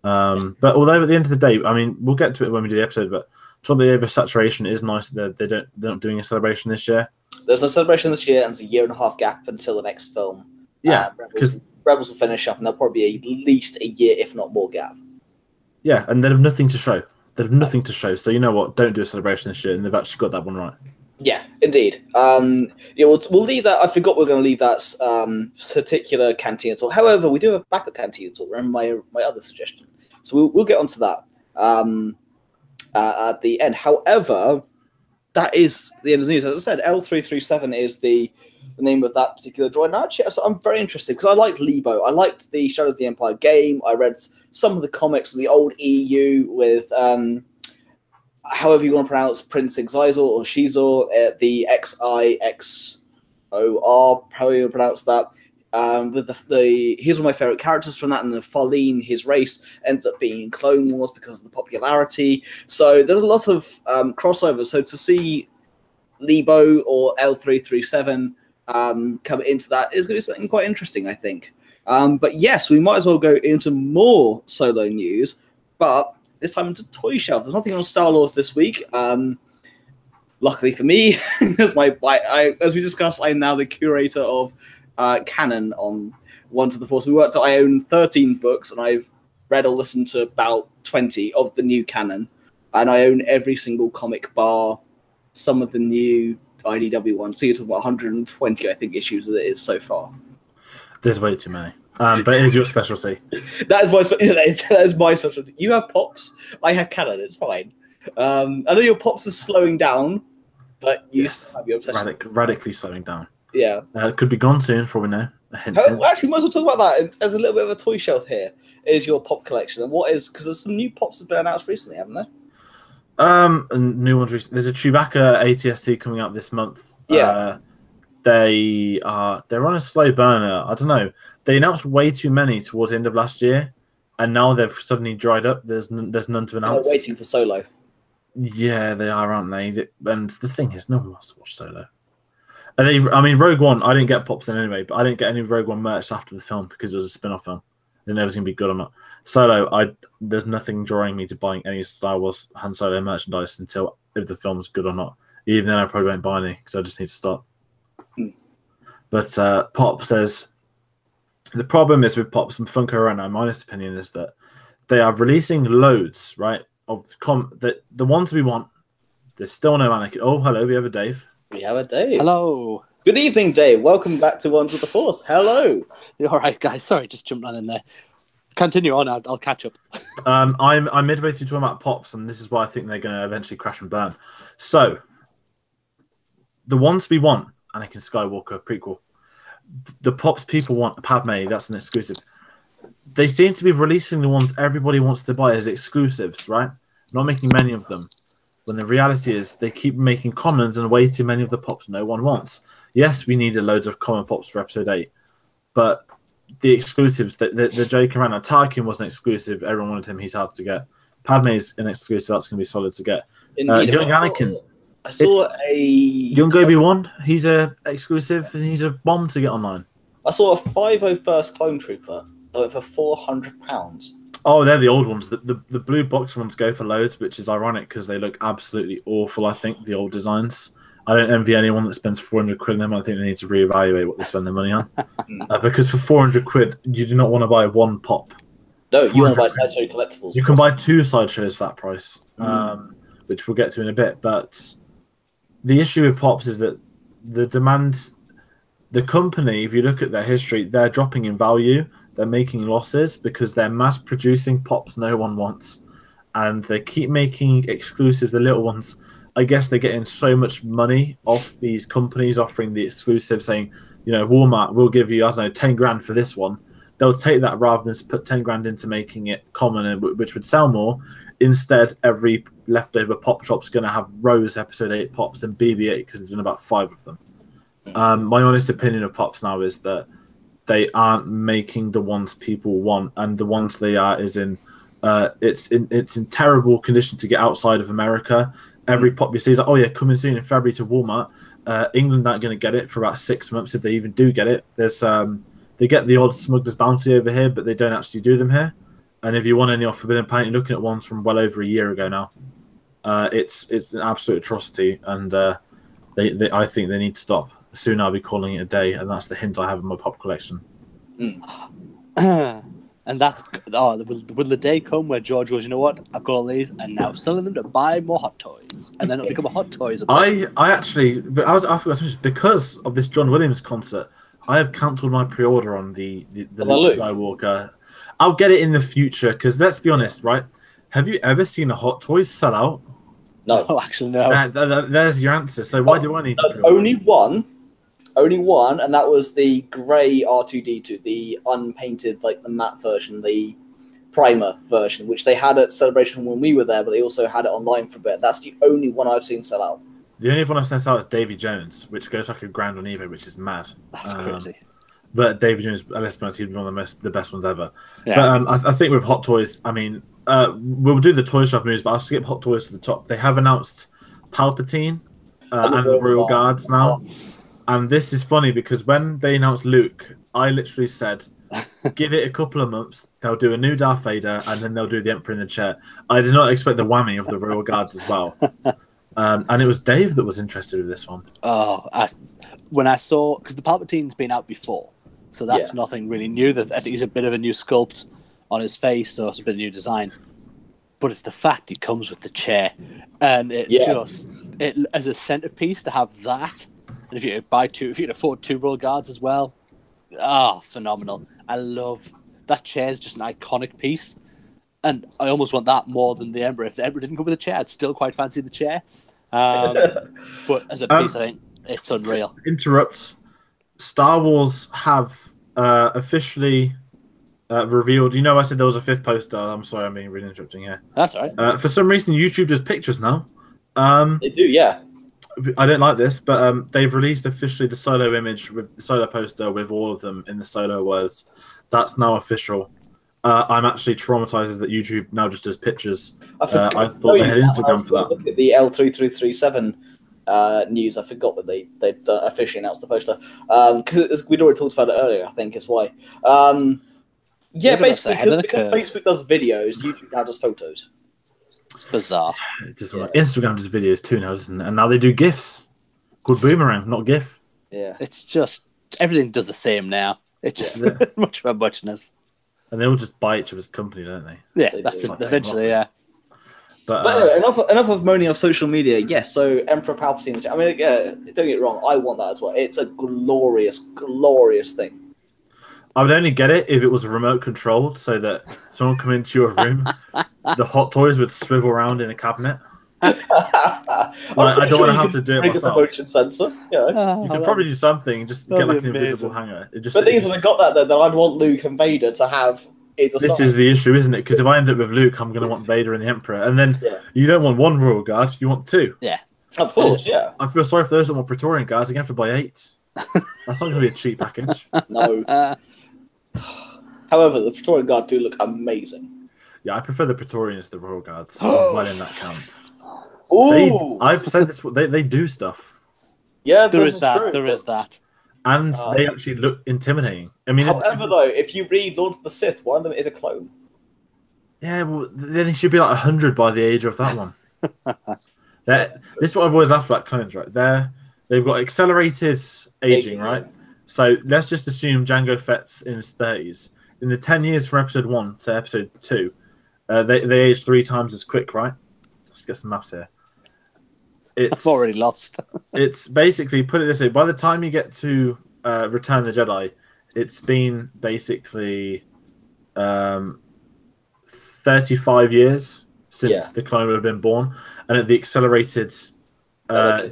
But although at the end of the day, I mean, we'll get to it when we do the episode, but some of the oversaturation is nice that they're not doing a celebration this year. There's a celebration this year, and it's a 1.5 year gap until the next film. Yeah, because Rebels will finish up, and there'll probably be at least a year, if not more, gap. Yeah, and they have nothing to show. They have nothing to show. So you know what? Don't do a celebration this year, and they've actually got that one right. Yeah, indeed. Yeah, we'll leave that. I forgot we're going to leave that particular Cantina talk. However, we do have a backup Cantina talk. Remember my other suggestion. So we'll get onto that at the end. However, that is the end of the news. As I said, L337 is the name of that particular droid. Now, actually, so I'm very interested because I liked Lebo. I liked the Shadows of the Empire game. I read some of the comics of the old EU with... however you want to pronounce Prince Xizor or Shizor, the Xixor, however you pronounce that. With here's one of my favorite characters from that, and the Farlene, his race ends up being in Clone Wars because of the popularity. So there's a lot of crossover. So to see Lebo or L337 come into that is going to be something quite interesting, I think. But yes, we might as well go into more Solo news, but this time into Toy Shelf. There's nothing on Star Wars this week. Luckily for me, as we discussed, I'm now the curator of canon on One to the Force. So I own 13 books, and I've read or listened to about 20 of the new canon. And I own every single comic bar some of the new IDW ones. So you're talking about 120, I think, issues that it is so far. There's way too many. But it is your specialty. That is my specialty. You have Pops, I have canon. It's fine. I know your Pops is slowing down, but you have your obsession. Radically slowing down. Yeah. Could be gone soon, for all we know. Actually, we might as well talk about that. There's a little bit of a toy shelf here. Is your Pop collection, and what is, because there's some new Pops that have been announced recently, haven't there? And new ones recently. There's a Chewbacca ATST coming out this month. Yeah. They're on a slow burner. I don't know. They announced way too many towards the end of last year, and now they've suddenly dried up. There's none to announce. They're waiting for Solo. Yeah, they are, aren't they? And the thing is, no one wants to watch Solo. I mean, Rogue One, I didn't get Pops in anyway, but I didn't get any Rogue One merch after the film because it was a spin-off film. They know it was going to be good or not. Solo, there's nothing drawing me to buying any Star Wars Han Solo merchandise until if the film's good or not. Even then, I probably won't buy any because I just need to start. But Pops, the problem is with Pops and Funko right now, my honest opinion is that they are releasing loads, right, of the ones we want. There's still no Anakin. Oh, hello, we have a Dave. We have a Dave. Hello. Good evening, Dave. Welcome back to One with the Force. Hello. All right, guys. Sorry, just jumped on in there. Continue on. I'll catch up. I'm midway through talking about Pops, and this is why I think they're going to eventually crash and burn. So, the ones we want, Anakin Skywalker prequel. The Pops people want, Padme, that's an exclusive. They seem to be releasing the ones everybody wants to buy as exclusives, right? Not making many of them. When the reality is they keep making commons and way too many of the Pops no one wants. Yes, we needed loads of common Pops for episode 8, but the exclusives, the joke around now, Tarkin was an exclusive, everyone wanted him, he's hard to get. Padme's an exclusive, that's going to be solid to get. Indeed, young Anakin. I saw a young Obi-Wan, he's a exclusive and he's a bomb to get online. I saw a 501st Clone Trooper that went for £400. Oh, they're the old ones. The blue box ones go for loads, which is ironic because they look absolutely awful, I think, the old designs. I don't envy anyone that spends 400 quid on them. I think they need to reevaluate what they spend their money on. Because for 400 quid, you do not want to buy one Pop. No, you want to buy Sideshow collectibles. You can buy 2 Sideshows for that price, which we'll get to in a bit. But the issue with Pops is that the demand, the company, if you look at their history, they're dropping in value. They're making losses because they're mass producing Pops no one wants. and they keep making exclusives, the little ones. I guess they're getting so much money off these companies offering the exclusive, saying, Walmart will give you, I don't know, 10 grand for this one. They'll take that rather than put 10 grand into making it common, and which would sell more. Instead, every leftover pop shop's going to have Rose Episode 8 pops and BB-8 because there's been about 5 of them. My honest opinion of pops now is that they aren't making the ones people want, and the ones they are is it's in terrible condition to get outside of America. Every pop you see is like, oh yeah, coming soon in February to Walmart. England aren't going to get it for about 6 months if they even do get it. There's they get the odd Smuggler's Bounty over here, but they don't actually do them here. And if you want any off Forbidden Planet, you're looking at ones from well over a year ago now. It's an absolute atrocity, and I think they need to stop. Soon I'll be calling it a day, and that's the hint I have in my pop collection. And that's will the day come where George goes, you know what, I've got all these, and now selling them to buy more Hot Toys, and then it'll become a Hot Toys obsession. I actually, but I forgot because of this John Williams concert, I have cancelled my pre-order on the Luke Skywalker. I'll get it in the future because let's be honest, right? Have you ever seen a Hot Toys sell out? No, actually, no. There's your answer. So why do I need to pre-order? Only one, and that was the grey R2D2, the unpainted, like the matte version, the primer version, which they had at Celebration when we were there, but they also had it online for a bit. That's the only one I've seen sell out. The only one I've seen sell out is Davy Jones, which goes like a grand on eBay, which is mad. That's crazy. But Davy Jones, let's be honest, he's one of the best ones ever. Yeah. But I think with Hot Toys, I mean, we'll do the Toy Shop moves, but I'll skip Hot Toys to the top. They have announced Palpatine and the Royal Guards now. And this is funny because when they announced Luke, I literally said, give it a couple of months, they'll do a new Darth Vader, and then they'll do the Emperor in the chair. I did not expect the whammy of the Royal Guards as well. And it was Dave that was interested with this one. When I saw, because the Palpatine's been out before, so that's nothing really new. I think he's a bit of a new sculpt on his face, so it's a bit of new design. But it's the fact he comes with the chair, and it as a centerpiece to have that. And if you can afford 2 Royal Guards as well, phenomenal. I love that chair. Is just an iconic piece, and I almost want that more than the Emperor. If the Emperor didn't come with a chair, I'd still quite fancy the chair. But as a piece, I think it's unreal. Interrupts. Star Wars have officially revealed. I said there was a 5th poster. I'm sorry, I'm being really interrupting here. That's all right. For some reason, YouTube does pictures now. They do, yeah. I don't like this, but they've released officially the Solo image with the Solo poster with all of them in the Solo words. That's now official. I'm actually traumatized that YouTube now just does pictures. I thought they had Instagram for that. Look at the L3337 news. I forgot that they'd officially announced the poster because we'd already talked about it earlier. I think is why. Basically because Facebook does videos, YouTube now does photos. It's bizarre. Instagram does videos too now, doesn't it? And now they do GIFs. Called Boomerang, not GIF. Yeah. It's just everything does the same now. It's just much of a muchness. And they all just buy each other's company, don't they? Yeah, that's it. Eventually, yeah. But anyway, enough of moaning of social media. Yes, so Emperor Palpatine. I mean, don't get it wrong. I want that as well. It's a glorious, glorious thing. I would only get it if it was remote controlled, so that someone come into your room, the Hot Toys would swivel around in a cabinet. I don't want to have to do it myself. A motion sensor, you could probably do something, just get like an invisible hanger. But the thing is, if I got that, then I'd want Luke and Vader to have either side. This is the issue, isn't it? Because if I end up with Luke, I'm going to want Vader and the Emperor, and then you don't want 1 Royal Guard, you want 2. Yeah, of course, yeah. I feel sorry for those that want Praetorian Guards. You're going to have to buy 8. That's not going to be a cheap package. No. However, the Praetorian Guard do look amazing. Yeah, I prefer the Praetorians to the Royal Guards. Well in that camp. Ooh! I've said this. They do stuff. Yeah, there is that. True, there is that. And they actually look intimidating. I mean, however, though, if you read Lords of the Sith, one of them is a clone. Yeah, well, then he should be like 100 by the age of that one. This is what I've always laughed about clones, right? They've got accelerated aging, right? So let's just assume Jango Fett's in his 30s. In the 10 years from episode 1 to episode 2, they age 3 times as quick, right? Let's get some maths here. I've already lost. It's basically, put it this way, by the time you get to Return of the Jedi, it's been basically 35 years since the clone would have been born, and at the accelerated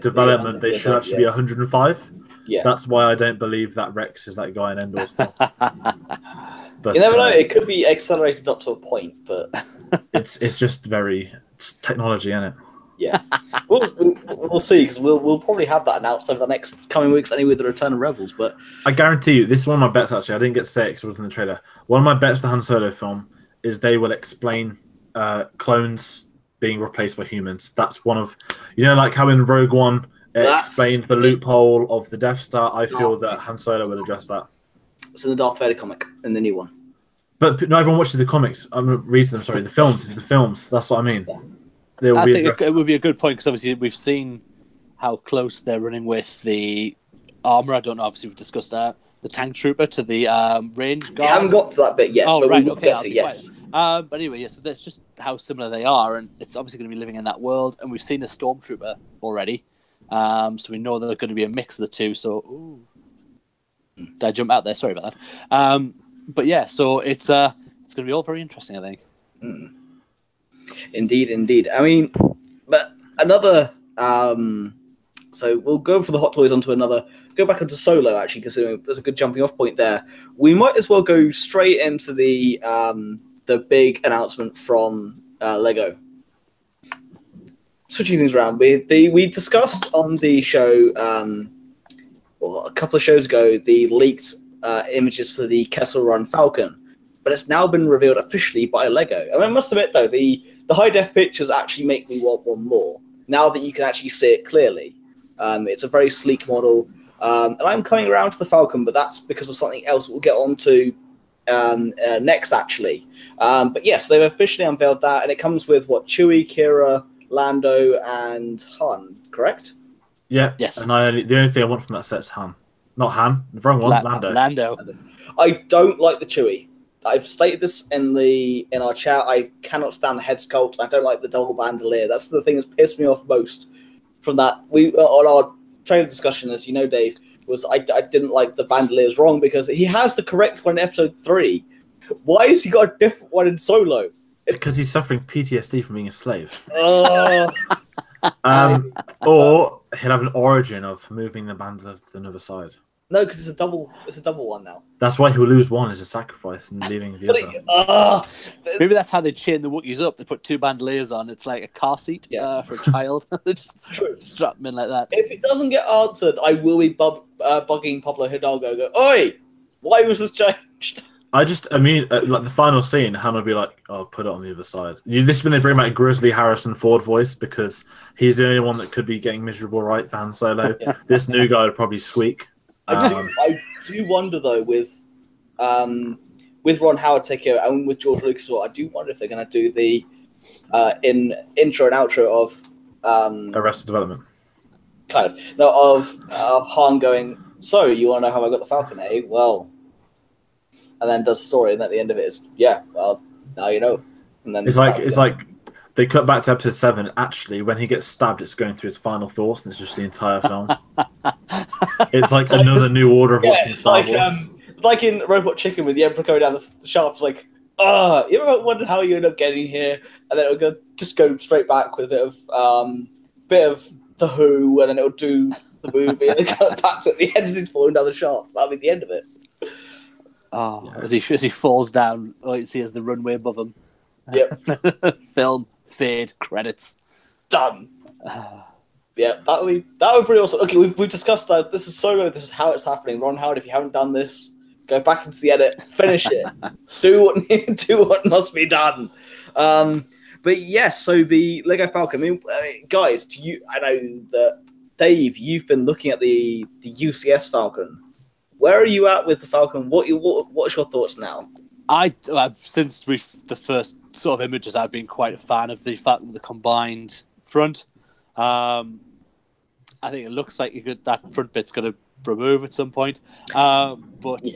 development, they should actually be 105. Yeah, that's why I don't believe that Rex is that guy in Endor still. But you never know; it could be accelerated up to a point, but it's just it's technology, isn't it? Yeah, we'll see, because we'll probably have that announced over the next coming weeks anyway with the Return of Rebels. But I guarantee you, this is one of my bets. Actually, I didn't get to say it because it was in the trailer. One of my bets for the Han Solo film is they will explain clones being replaced by humans. That's one of, like how in Rogue One it explained the loophole of the Death Star. I feel that Han Solo will address that. It's in the Darth Vader comic, in the new one. But not everyone watches the comics. I'm reading them. Sorry, the films is the films. That's what I mean. Yeah. I think it would be a good point, because obviously we've seen how close they're running with the armor. I don't know. Obviously, we've discussed the tank trooper to the range guard. We haven't got to that bit yet. Oh, but right. We will Okay. get to, yes. But anyway, so that's just how similar they are, and it's obviously going to be living in that world. And we've seen a stormtrooper already, so we know they're going to be a mix of the two. So, did I jump out there? Sorry about that. But yeah, so it's going to be all very interesting, I think. Mm. Indeed. I mean, but another. So we'll go for the hot toys onto another. Go back onto Solo, actually, considering there's a good jumping off point there. We might as well go straight into the big announcement from Lego. Switching things around, we discussed on the show, a couple of shows ago, the leaked images for the Kessel Run Falcon, but it's now been revealed officially by Lego. I mean, I must admit, though, the high-def pictures actually make me want one more, now that you can actually see it clearly. It's a very sleek model, and I'm coming around to the Falcon, but that's because of something else we'll get on to next, actually. But yes, they've officially unveiled that, and it comes with, Chewie, Kira, Lando, and Han, correct? Yeah. Yes. And the only thing I want from that set's Han. Not Han, the wrong one, Lando. I don't like the Chewie. I've stated this in our chat. I cannot stand the head sculpt. I don't like the double bandolier. That's the thing that's pissed me off most from that. We on our trailer discussion, as you know, Dave, was I didn't like the bandoliers wrong, because he has the correct one in Episode 3. Why has he got a different one in Solo? Because he's suffering PTSD from being a slave. Oh. Or he'll have an origin of moving the bandolier to another side. No, because it's a double one now. That's why he'll lose one as a sacrifice and leaving the other. Maybe that's how they chain the Wookiees up. They put two bandoliers on. It's like a car seat for a child. They just strap them in like that. If it doesn't get answered, I will be bugging Pablo Hidalgo. Go, oi! Why was this changed? Like the final scene, Han will be like, "Oh, put it on the other side." This is when they bring back Grizzly Harrison Ford voice, because he's the only one that could be getting miserable right for Han Solo. This new guy would probably squeak. I do wonder, though, with Ron Howard taking over and with George Lucas, I do wonder if they're going to do the intro and outro of Arrested Development, kind of of Han going, "So you want to know how I got the Falcon, eh? Well," and then does story, and at the end of it is, "Yeah, well, now you know." And then it's like they cut back to Episode 7. Actually, when he gets stabbed, it's going through his final thoughts, and it's just the entire film. It's like another new order of watching Star Wars. Like in Robot Chicken, with the Emperor going down the shaft, it's like, you ever wondered how you end up getting here? And then it'll go straight back with a bit of The Who, and then it'll do the movie, and then go back to the end as he's falling down the shaft. That'll be the end of it. As he falls down, all you see is the runway above him. Yep. Film, fade, credits. Done. Yeah, that would be pretty awesome. Okay, we've discussed that. This is Solo. This is how it's happening. Ron Howard, if you haven't done this, go back into the edit, finish it, do what must be done. But yes, so the Lego Falcon. I mean, guys, I know that Dave, you've been looking at the UCS Falcon. Where are you at with the Falcon? What's your thoughts now? Since the first sort of images, I've been quite a fan of the Falcon with the combined front. I think it looks like that front bit's going to remove at some point. But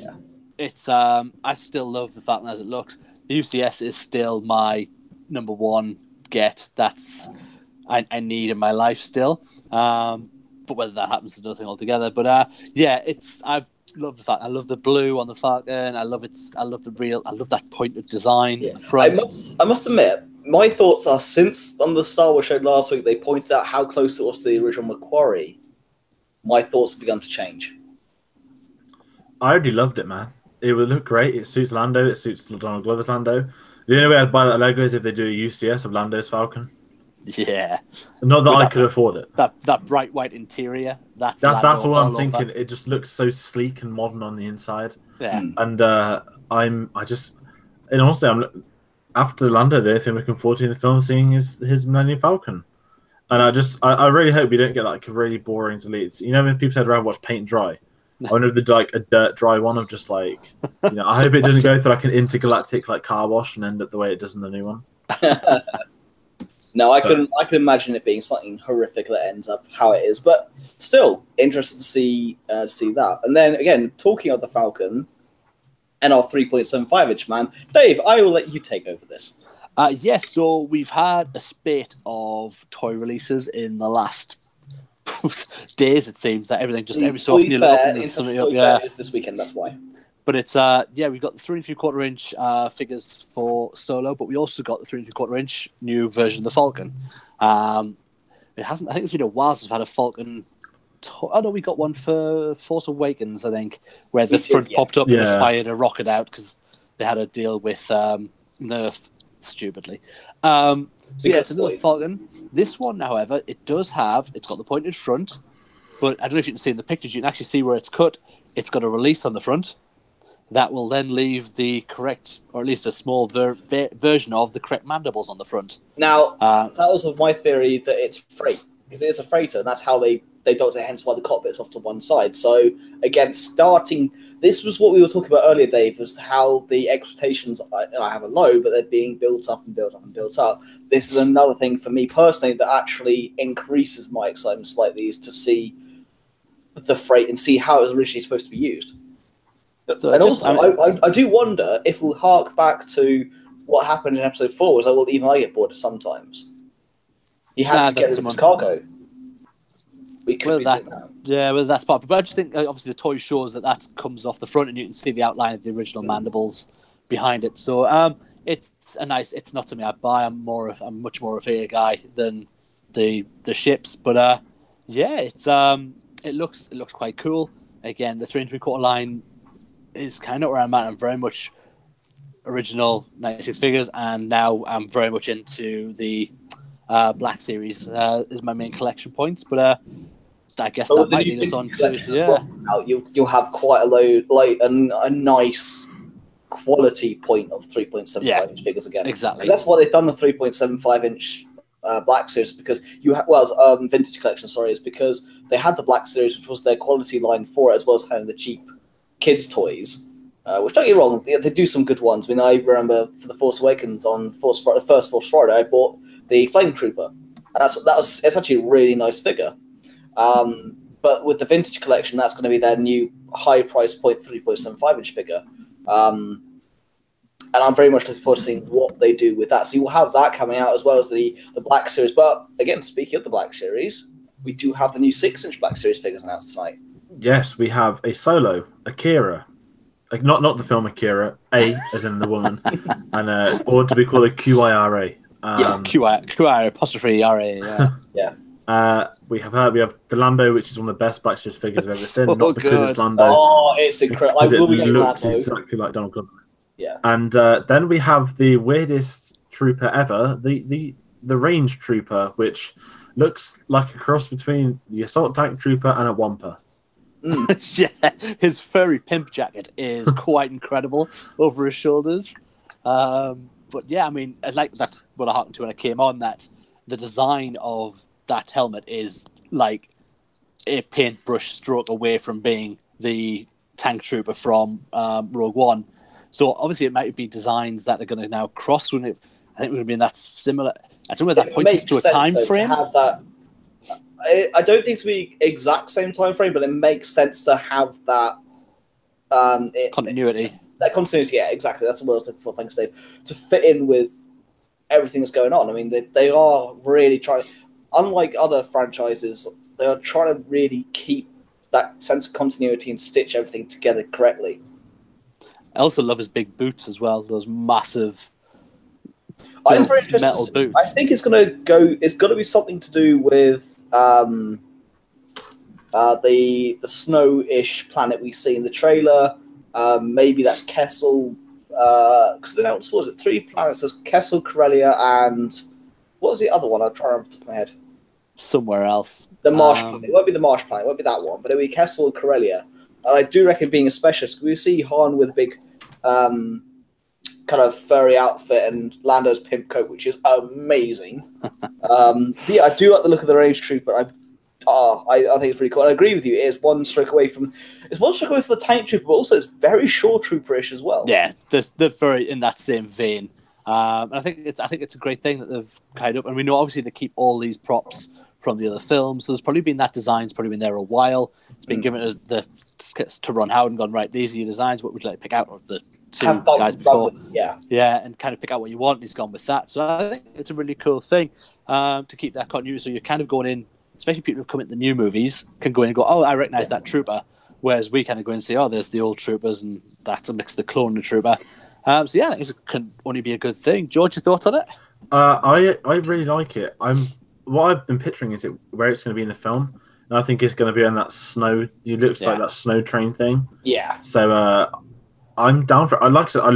it's I still love the Falcon as it looks. The UCS is still my number one get. That's I need in my life still. But whether that happens is another thing altogether. But I've loved the Falcon. I love the blue on the Falcon. I love that pointed design. Yeah. I must admit, my thoughts are, since on the Star Wars show last week they pointed out how close it was to the original Macquarie, my thoughts have begun to change. I already loved it, man. It would look great. It suits Lando. It suits Donald Glover's Lando. The only way I'd buy that Lego is if they do a UCS of Lando's Falcon. Yeah. Not that I could afford it. That bright white interior. That's all I'm thinking. It just looks so sleek and modern on the inside. Yeah. And in honesty, after Lando, the only thing looking forward to in the film seeing is his Millennium Falcon. And I really hope we don't get like a really boring deletes. You know when people said rather watch paint dry? I wonder if they do like a dirt dry one of just like, I hope it doesn't go through like an intergalactic like car wash and end up the way it does in the new one. No, I can imagine it being something horrific that ends up how it is, but still interested to see that. And then again, talking of the Falcon and our 3.75 inch man, Dave, I will let you take over this. Yes, so we've had a spate of toy releases in the last days. It seems that everything just every so often you look up and there's something up. Yeah, it's this weekend. That's why. But it's we've got the 3.75 inch figures for Solo, but we also got the 3.75 inch new version of the Falcon. It hasn't. I think it's been a while since we've had a Falcon. We got one for Force Awakens, I think, where the front popped up and just fired a rocket out because they had a deal with Nerf stupidly. It's another Falcon. This one, however, it's got the pointed front, but I don't know if you can see in the pictures. You can actually see where it's cut. It's got a release on the front that will then leave the correct, or at least a small version of the correct mandibles on the front. Now, that was my theory that it's freight, because it is a freighter, and that's how they built it, hence why the cockpit's off to one side. So, again, this was what we were talking about earlier, Dave, was how the expectations, I have a low, but they're being built up and built up and built up. This is another thing for me personally that actually increases my excitement slightly, is to see the freight and see how it was originally supposed to be used. So I do wonder if we'll hark back to what happened in episode 4, was that even I get bored sometimes. He had to get rid of his cargo. We could be saying that. Yeah, well, that's part. But I just think, obviously, the toy shows that comes off the front, and you can see the outline of the original mandibles behind it. So it's a nice. It's not something I buy. I'm much more of a guy than the ships. But it looks quite cool. Again, the 3.75 line is kind of where I'm at. I'm very much original 96 figures, and now I'm very much into the Black Series. Is my main collection points, but I guess that might lead us on to you'll have quite a load, like a nice quality point of 3.75 inch figures again. Exactly. That's why they've done the 3.75 inch Black Series, because Vintage Collection. Sorry, is because they had the Black Series, which was their quality line for it, as well as having the cheap kids toys. Which, don't get me wrong, they do some good ones. I mean, I remember for the Force Awakens on the first Force Friday, I bought the Flame Trooper, and it's actually a really nice figure. But with the Vintage Collection, that's going to be their new high price point 3.75 inch figure. And I'm very much looking forward to seeing what they do with that. So you will have that coming out, as well as the Black Series. But again, speaking of the Black Series, we do have the new 6-inch Black Series figures announced tonight. Yes, we have a Solo, Akira. Like not the film Akira, A as in the woman, and or to be called a QIRA. QI apostrophe RA. Yeah. We have the Lando, which is one of the best Black Series figures I've ever seen. Not because it's Lando. Oh, it's incredible! It looks exactly like Donald Glover. Yeah. And then we have the weirdest trooper ever, the range trooper, which looks like a cross between the assault tank trooper and a Wampa. Yeah, his furry pimp jacket is quite incredible over his shoulders. But yeah, I mean, that's what I harkened to when I came on, that the design of that helmet is like a paintbrush stroke away from being the tank trooper from Rogue One. So obviously it might be designs that are going to now cross with it. I think we're going to be in that similar. I don't know whether that points us to a time frame. To have that, I don't think it's the exact same time frame, but it makes sense to have that continuity. That continuity, yeah, exactly. That's what I was looking for. Thanks, Dave. To fit in with everything that's going on. I mean, they are really trying. Unlike other franchises, they are trying to really keep that sense of continuity and stitch everything together correctly. I also love his big boots as well. Those massive I'm very builds metal interested. boots. I think it's gonna go. It's got to be something to do with the snow-ish planet we see in the trailer. Maybe that's Kessel. Because they announced, what was it, 3 planets? There's Kessel, Corellia, and what was the other one? I'll try to remember off the top of my head. Somewhere else. The Marsh planet. It won't be the Marsh planet. It won't be that one. But it'll be Kessel and Corellia. And I do reckon, being a specialist, because we see Han with a big kind of furry outfit and Lando's pimp coat, which is amazing. But yeah, I do like the look of the Range Trooper. I think it's really cool. I agree with you. It is one stroke away from the Tank Trooper, but also it's very Shore Trooper-ish as well. Yeah, they're very in that same vein. And I think it's a great thing that they've tied up. And we know obviously they keep all these props from the other films, so there's probably been that design's probably been there a while. It's been given to Ron Howard and gone, right, these are your designs. What would you like to pick out of the 2 guys before? And kind of pick out what you want. And he's gone with that. So I think it's a really cool thing to keep that continuity. So you're kind of going in, especially people who come into the new movies, can go in and go, oh, I recognise that trooper. Whereas we kind of go in and say, oh, there's the old troopers, and that's a mix of the clone and the trooper. So yeah, I think it can only be a good thing. George, your thoughts on it? I really like it. What I've been picturing is where it's going to be in the film, and I think it's going to be on that snow. It looks like that snow train thing. Yeah. So I'm down for it. Like I said, I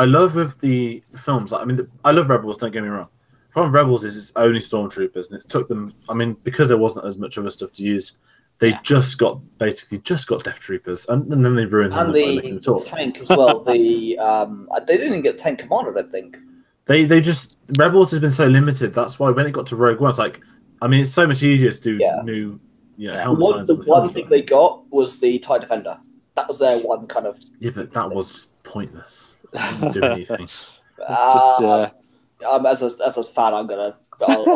love with the films. I mean, I love Rebels. Don't get me wrong. The problem with Rebels is it's only stormtroopers, and it took them. I mean, because there wasn't as much other stuff to use, they just got Death Troopers, and then they ruined them. And the tank as well. They didn't even get tank commander, I think. They just Rebels has been so limited. That's why when it got to Rogue One, it's like, I mean, it's so much easier to do new, helmet designs. The one thing they got was the TIE Defender. That was their one kind of. Yeah, but that was just pointless. It didn't do anything. As a fan, I'll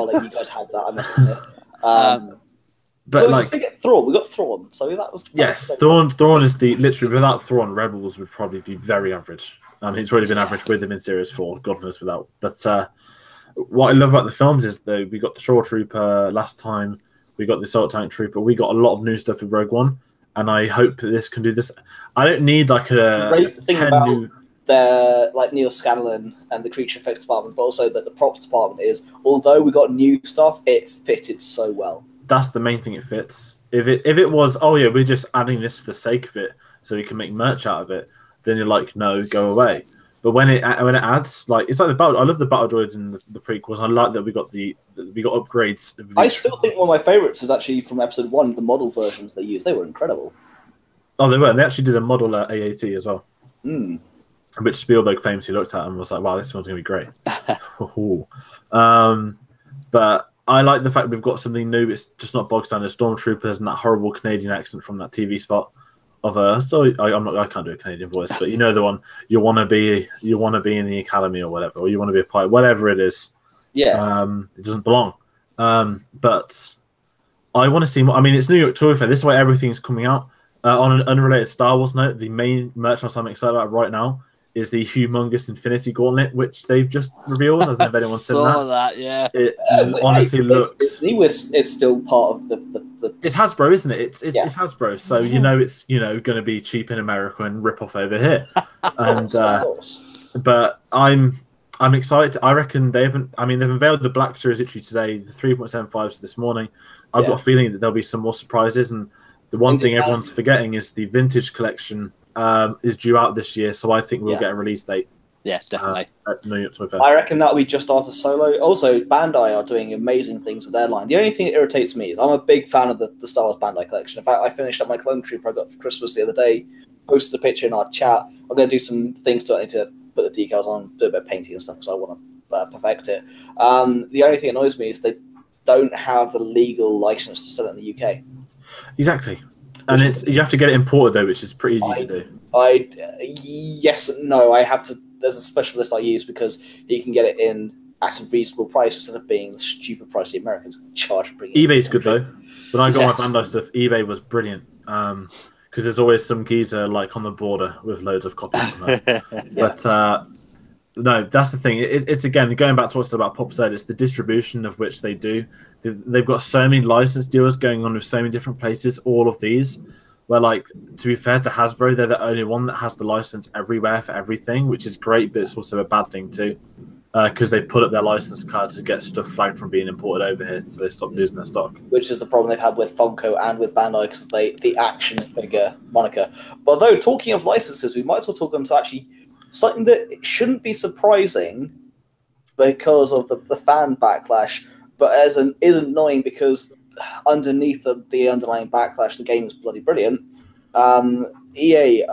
let you guys have that. I must admit. But like, we get Thrawn. We got Thrawn, so that was. Yes, Thrawn is literally without Thrawn, Rebels would probably be very average. It's already been average with them in Series 4, God knows without. But what I love about the films is that we got the Shore Trooper last time, we got the Assault Tank Trooper, we got a lot of new stuff with Rogue One, and I hope that this can do this. I don't need like a great thing about the Neil Scanlon and the creature effects department, but also that the props department is, although we got new stuff, it fitted so well. That's the main thing. It fits. If it was, oh yeah, we're just adding this for the sake of it, so we can make merch out of it, then you're like, no, go away. But when it adds, like, it's like the battle. I love the battle droids in the prequels. I like that we got upgrades. I still think one of my favorites is actually from Episode 1. The model versions they used, they were incredible. Oh, they were. And they actually did a model AAT as well, which Spielberg famously looked at and was like, "Wow, this one's gonna be great." But I like the fact we've got something new. It's just not bog standard stormtroopers and that horrible Canadian accent from that TV spot. I can't do a Canadian voice, but you know the one. You want to be in the academy or whatever, or you want to be a pilot, whatever it is. Yeah. It doesn't belong. But I want to see more. I mean, it's New York Toy Fair. This is why everything's coming out. On an unrelated Star Wars note, the main merchandise I'm excited about right now is the humongous Infinity Gauntlet, which they've just revealed. I don't know if anyone's seen that. It honestly looks. It's still part of the. It's Hasbro, isn't it? It's Hasbro, so it's going to be cheap in America and rip off over here. And but I'm excited. I reckon they've unveiled the Black Series literally today. The 3.75s this morning. I've got a feeling that there'll be some more surprises. And the one thing everyone's forgetting is the Vintage Collection is due out this year, so I think we'll get a release date. Yes, definitely. At New York Toy Fair. I reckon that'll be just after Solo. Also, Bandai are doing amazing things with their line. The only thing that irritates me is I'm a big fan of the Star Wars Bandai collection. In fact, I finished up my Clone Trooper I got for Christmas the other day, posted a picture in our chat. I'm going to do some things to it. I need to put the decals on, do a bit of painting and stuff because I want to perfect it. The only thing that annoys me is they don't have the legal license to sell it in the UK. Exactly. And you have to get it imported, though, which is pretty easy to do. Yes and no. I have to. There's a special list I use because you can get it in at a reasonable price instead of being the stupid price the Americans charge for bringing it. eBay's good though. When I got my Bandai stuff, eBay was brilliant because there's always some geezer like on the border with loads of copies of that. But no, that's the thing. It's again going back to what I said about Pop said. It's the distribution of which they do. They've got so many license deals going on with so many different places. All of these. Where, like, to be fair to Hasbro, they're the only one that has the license everywhere for everything, which is great, but it's also a bad thing too. because they put up their license card to get stuff flagged from being imported over here, so they stopped losing their stock. Which is the problem they've had with Funko and with Bandai, because the action figure moniker. But though, talking of licenses, we might as well talk on to actually something that shouldn't be surprising because of the fan backlash, but is annoying because underneath the underlying backlash, the game is bloody brilliant. EA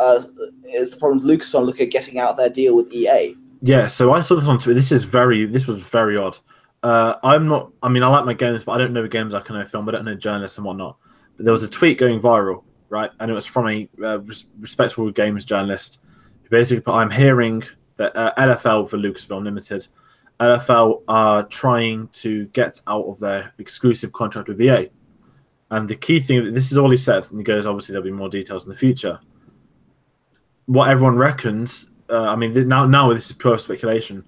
is the problem. Lucasfilm look at getting out their deal with EA. Yeah, so I saw this on Twitter. This was very odd. I like my games, but I don't know the games. I can know film. I don't know journalists and whatnot. But there was a tweet going viral, right? And it was from a respectable games journalist who basically put, I'm hearing that LFL for Lucasfilm Limited, LFL are trying to get out of their exclusive contract with EA. And the key thing, this is all he said, and he goes, obviously there'll be more details in the future. What everyone reckons, now this is pure speculation.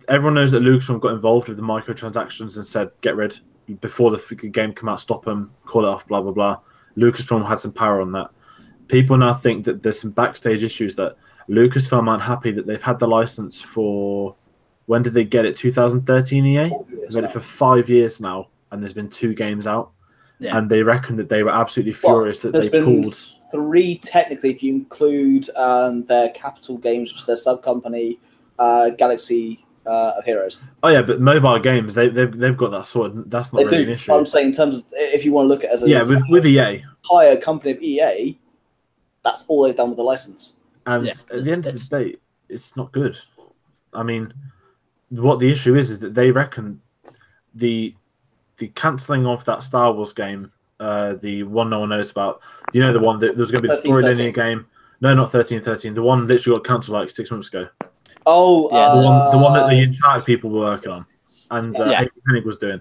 Everyone knows that Lucasfilm got involved with the microtransactions and said, get rid. Before the game came out, stop them, call it off, blah, blah, blah. Lucasfilm had some power on that. People now think that there's some backstage issues that Lucasfilm aren't happy that they've had the license for, when did they get it? 2013 EA? They've had it for 5 years now, and there's been 2 games out. Yeah. And they reckon that they were absolutely furious that they pulled 3 technically, if you include their Capital Games, which is their sub company, Galaxy of Heroes. Oh yeah, but mobile games they've got that sorted. That's not really an issue. I'm saying in terms of if you want to look at it as a with EA, higher company of EA, that's all they've done with the license. And at the end of the day, it's not good. I mean, what the issue is that they reckon the cancelling of that Star Wars game, the one no one knows about, the one that there was going to be the story linear game. No, not 1313. The one literally got cancelled like 6 months ago. Oh, yeah, the one that the Uncharted people were working on, and Hennig was doing.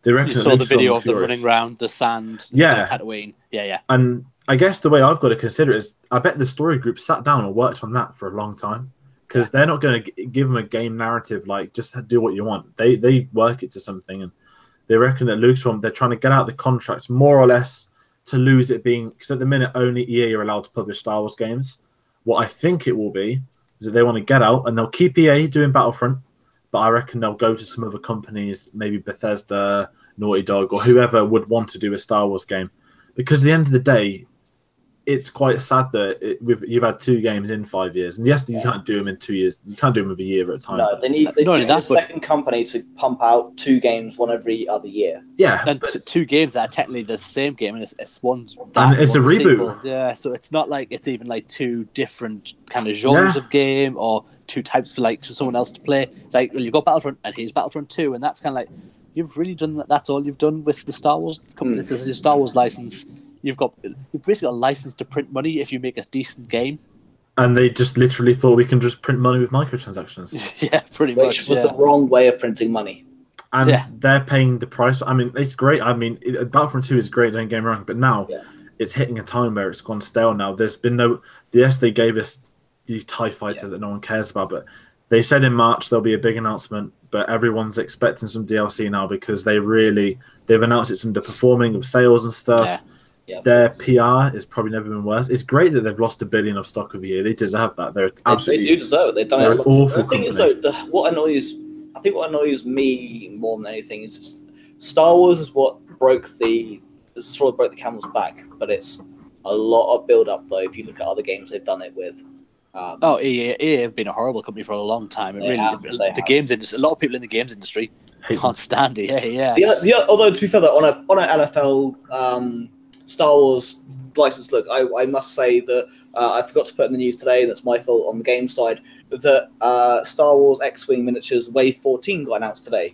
They reckon you saw the video of them running around the sand, Tatooine. Yeah. And I guess the way I've got to consider it is, I bet the story group sat down and worked on that for a long time, because they're not going to give them a game narrative like just do what you want. They work it to something, and they reckon that Lucasfilm, they're trying to get out the contracts more or less to lose it being, because at the minute only EA are allowed to publish Star Wars games. What I think it will be is that they want to get out, and they'll keep EA doing Battlefront, but I reckon they'll go to some other companies, maybe Bethesda, Naughty Dog, or whoever would want to do a Star Wars game. Because at the end of the day, it's quite sad that you've had 2 games in 5 years. And yes, you can't do them in 2 years. You can't do them with a year at a time. No, they need a second company to pump out 2 games one every other year. Yeah. And 2 games that are technically the same game, and it's one's and it's a reboot. Sequel. Yeah, so it's not like it's even like 2 different kind of genres of game or 2 types for like someone else to play. It's like, well, you've got Battlefront and here's Battlefront 2, and that's kind of like, you've really done that. That's all you've done with the Star Wars company. This is your Star Wars license. You've basically got a license to print money if you make a decent game. And they just literally thought we can just print money with microtransactions. Yeah, pretty much. Which was the wrong way of printing money. And they're paying the price. I mean, it's great. I mean, Battlefront 2 is great, don't get me wrong. But now it's hitting a time where it's gone stale now. There's been no... Yes, they gave us the TIE Fighter that no one cares about, but they said in March there'll be a big announcement, but everyone's expecting some DLC now because they've announced it's underperforming of sales and stuff. Yeah. Yeah, their PR has probably never been worse. It's great that they've lost $1 billion of stock of a year. They deserve that. They do deserve it. They've done it. An awful the thing is, though, what annoys me more than anything is just Star Wars is what broke the camel's back. But it's a lot of build up, though. If you look at other games they've done it with. EA have been a horrible company for a long time. The games industry. A lot of people in the games industry can't stand EA. Yeah. Although to be fair, though, on a LFL. Star Wars license look, I must say that I forgot to put in the news today, and that's my fault on the game side, that Star Wars X-Wing Miniatures Wave 14 got announced today.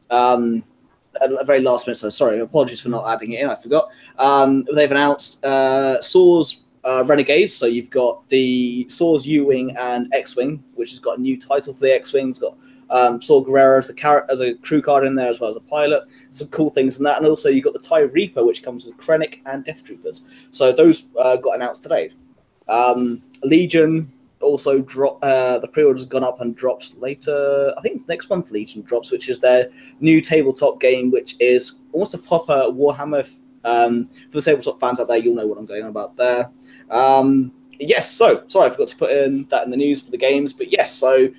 At the very last minute, so sorry, apologies for not adding it in, I forgot. They've announced Soars Renegades, so you've got the Soars U-Wing and X-Wing, which has got a new title for the X-Wing. It's got Saw Gerrera as a crew card in there, as well as a pilot. Some cool things in that, and also you've got the TIE Reaper, which comes with Krennic and Death Troopers. So those got announced today. Legion also dropped. The pre-orders have gone up and drops later. I think next month Legion drops, which is their new tabletop game, which is almost a proper Warhammer. For the tabletop fans out there, you'll know what I'm going on about there. Yes, so sorry, I forgot to put in that in the news for the games, but yes, so.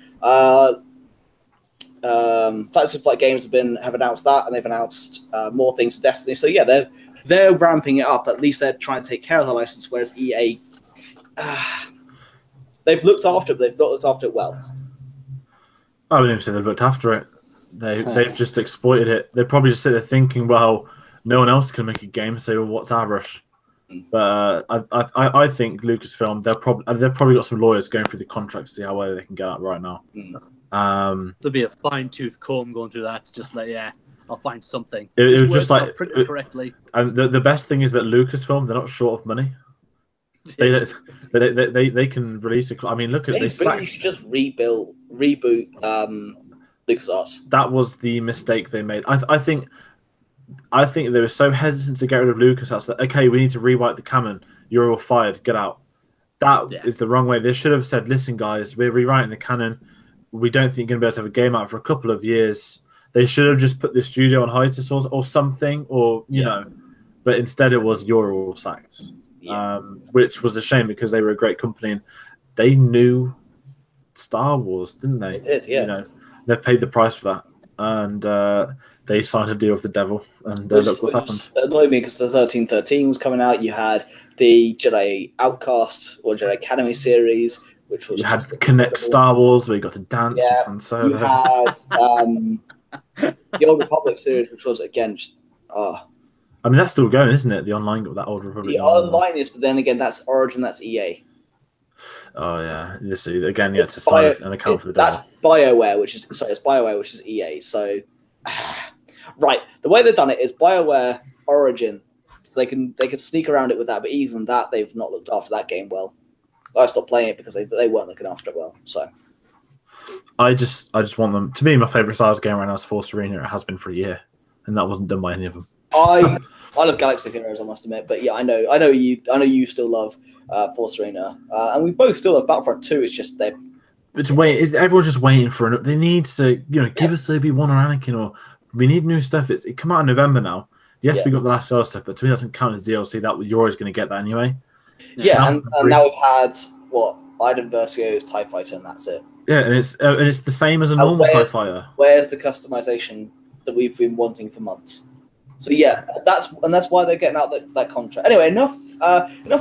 Fantasy Flight Games have announced that, and they've announced more things to Destiny. So yeah, they're ramping it up. At least they're trying to take care of the license, whereas EA, they've looked after it, but they've not looked after it well. I wouldn't even say they've looked after it. They've just exploited it. They probably just sit there thinking, well, no one else can make a game, so what's our rush? But I think Lucasfilm, they've probably got some lawyers going through the contracts to see how well they can get out right now. There'll be a fine-tooth comb going through that. Just like, yeah, I'll find something. It was just like printed correctly. And the best thing is that Lucasfilm, they're not short of money. They can release a. I mean, look at this. They should just reboot LucasArts. That was the mistake they made. I think they were so hesitant to get rid of LucasArts that okay, we need to rewrite the canon. You're all fired. Get out. That is the wrong way. They should have said, "Listen, guys, we're rewriting the canon. We don't think you're going to be able to have a game out for a couple of years." They should have just put the studio on hiatus or something, or you know. But instead, it was you're all sacked. Which was a shame because they were a great company and they knew Star Wars, didn't they? They did, yeah. You know, they've paid the price for that, and they signed a deal with the devil. And look what happened. Annoyed me because the 1313 was coming out. You had the Jedi Outcast or Jedi Academy series, which was you had Connect Star Wars, where you got to dance with Han Solo. You had the Old Republic series, which was again just I mean, that's still going, isn't it? The online, that Old Republic. The online is, but then again, that's Origin, that's EA. Oh yeah, this again, you have to sign an account for the devil. That's BioWare, which is it's BioWare, which is EA. So, right, the way they've done it is BioWare Origin. So they can sneak around it with that, but even that, they've not looked after that game well. I stopped playing it because they weren't looking after it well. So, I just want them. To me, my favorite Star Wars game right now is Force Arena. It has been for a year, and that wasn't done by any of them. I love Galaxy Heroes, I must admit, but yeah, I know you still love Force Arena, and we both still love Battlefront 2. It's just everyone's just waiting for it. They need to give us Obi-Wan or Anakin, or we need new stuff. It come out in November now. Yes, we got the Last Star stuff, but to me, that doesn't count as DLC. That you're always going to get that anyway. Yeah, and now we've had Iden Versio's TIE Fighter, and that's it. Yeah, and it's the same as a normal TIE Fighter. Where's the customization that we've been wanting for months? So yeah, that's why they're getting out that contract. Anyway, enough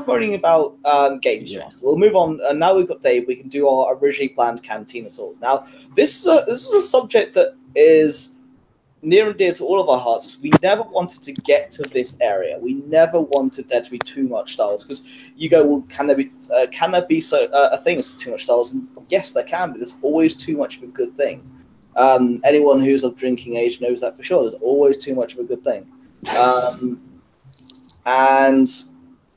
moaning about games. Yeah. So we'll move on. And now we've got Dave. We can do our originally planned cantina talk. Now, this is a subject that is near and dear to all of our hearts. Because we never wanted to get to this area. We never wanted there to be too much Star Wars. Because you go, well, can there be a thing as too much Star Wars? And yes, there can be. There's always too much of a good thing. Anyone who's of drinking age knows that for sure. There's always too much of a good thing. And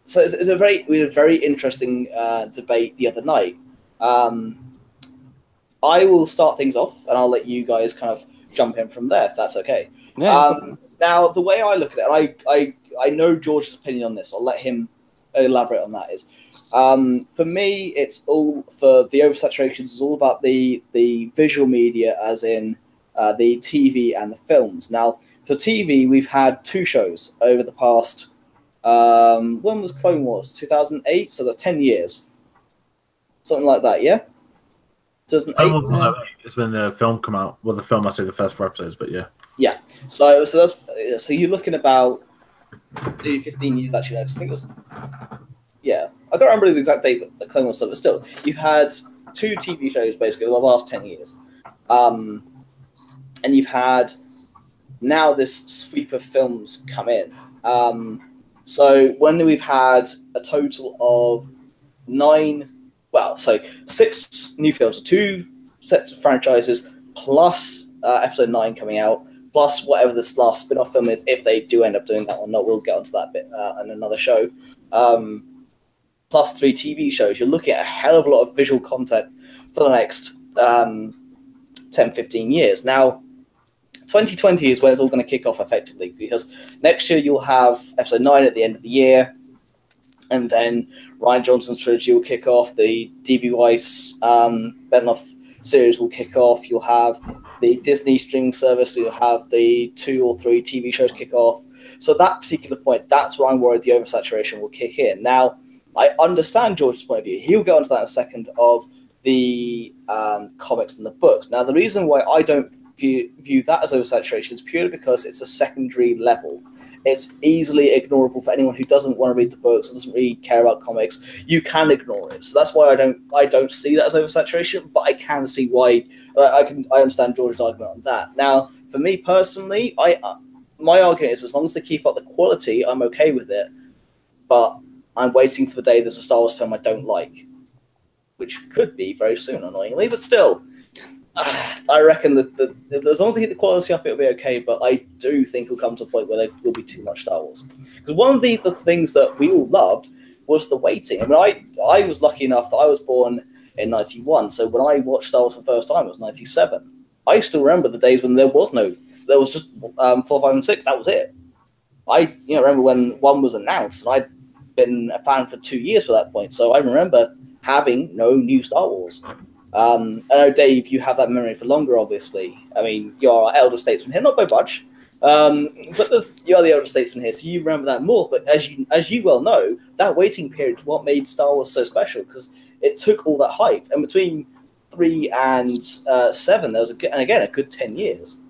so we had a very interesting debate the other night. I will start things off, and I'll let you guys kind of jump in from there, if that's okay. Yeah. Now, the way I look at it, I know George's opinion on this. I'll let him elaborate on that. Is for me, it's all for the oversaturation. It's all about the visual media, as in the TV and the films. Now, for TV, we've had 2 shows over the past. When was Clone Wars? 2008. So that's 10 years, something like that. Yeah. 2008. It's when the film come out. Well, the film, I say the first 4 episodes, but yeah. Yeah. So you're looking about 15 years actually. I think it was. Yeah, I can't remember the exact date, but the Clone Wars stuff. But still, you've had 2 TV shows basically over the last 10 years, and you've had now this sweep of films come in. So when we've had a total of 6 new films, 2 sets of franchises, plus episode 9 coming out, plus whatever this last spin-off film is, if they do end up doing that or not. We'll get onto that bit in another show. Plus 3 TV shows. You're looking at a hell of a lot of visual content for the next 10, 15 years. Now, 2020 is when it's all going to kick off effectively, because next year you'll have episode 9 at the end of the year, and then Rian Johnson's trilogy will kick off, the D.B. Weiss Benioff series will kick off, you'll have the Disney streaming service, you'll have the 2 or 3 TV shows kick off. So at that particular point, that's where I'm worried the oversaturation will kick in. Now, I understand George's point of view. He'll go into that in a second, of the comics and the books. Now, the reason why I don't view that as oversaturation is purely because it's a secondary level. It's easily ignorable for anyone who doesn't want to read the books or doesn't really care about comics. You can ignore it, so that's why I don't see that as oversaturation. But I can see why. I understand George's argument on that. Now, for me personally, my argument is as long as they keep up the quality, I'm okay with it. But I'm waiting for the day there's a Star Wars film I don't like, which could be very soon, annoyingly. But still, I reckon that as long as they keep the quality up, it'll be okay. But I do think it'll come to a point where there will be too much Star Wars. Because one of the things that we all loved was the waiting. I mean, I was lucky enough that I was born in 91, so when I watched Star Wars for the first time, it was 97. I still remember the days when there was just 4, 5, and 6. That was it. I remember when 1 was announced, and I'd been a fan for 2 years by that point. So I remember having no new Star Wars. I know, Dave, you have that memory for longer, obviously. I mean, you're our elder statesman here, not by much, but you're the elder statesman here, so you remember that more. But as you well know, that waiting period is what made Star Wars so special, because it took all that hype. And between 3 and 7, there was a good 10 years.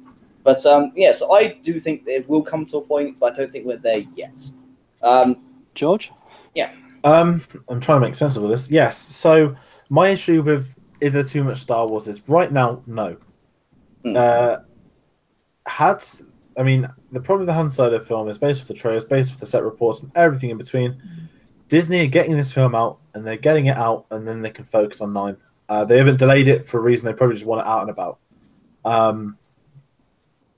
But so I do think it will come to a point, but I don't think we're there yet. George? Yeah. I'm trying to make sense of all this. Yes. So my issue with is there too much Star Wars is right now, no. The problem with the Han Solo film is based off the trailers, based off the set reports, and everything in between. Disney are getting this film out, and they're getting it out, and then they can focus on 9. They haven't delayed it for a reason. They probably just want it out and about.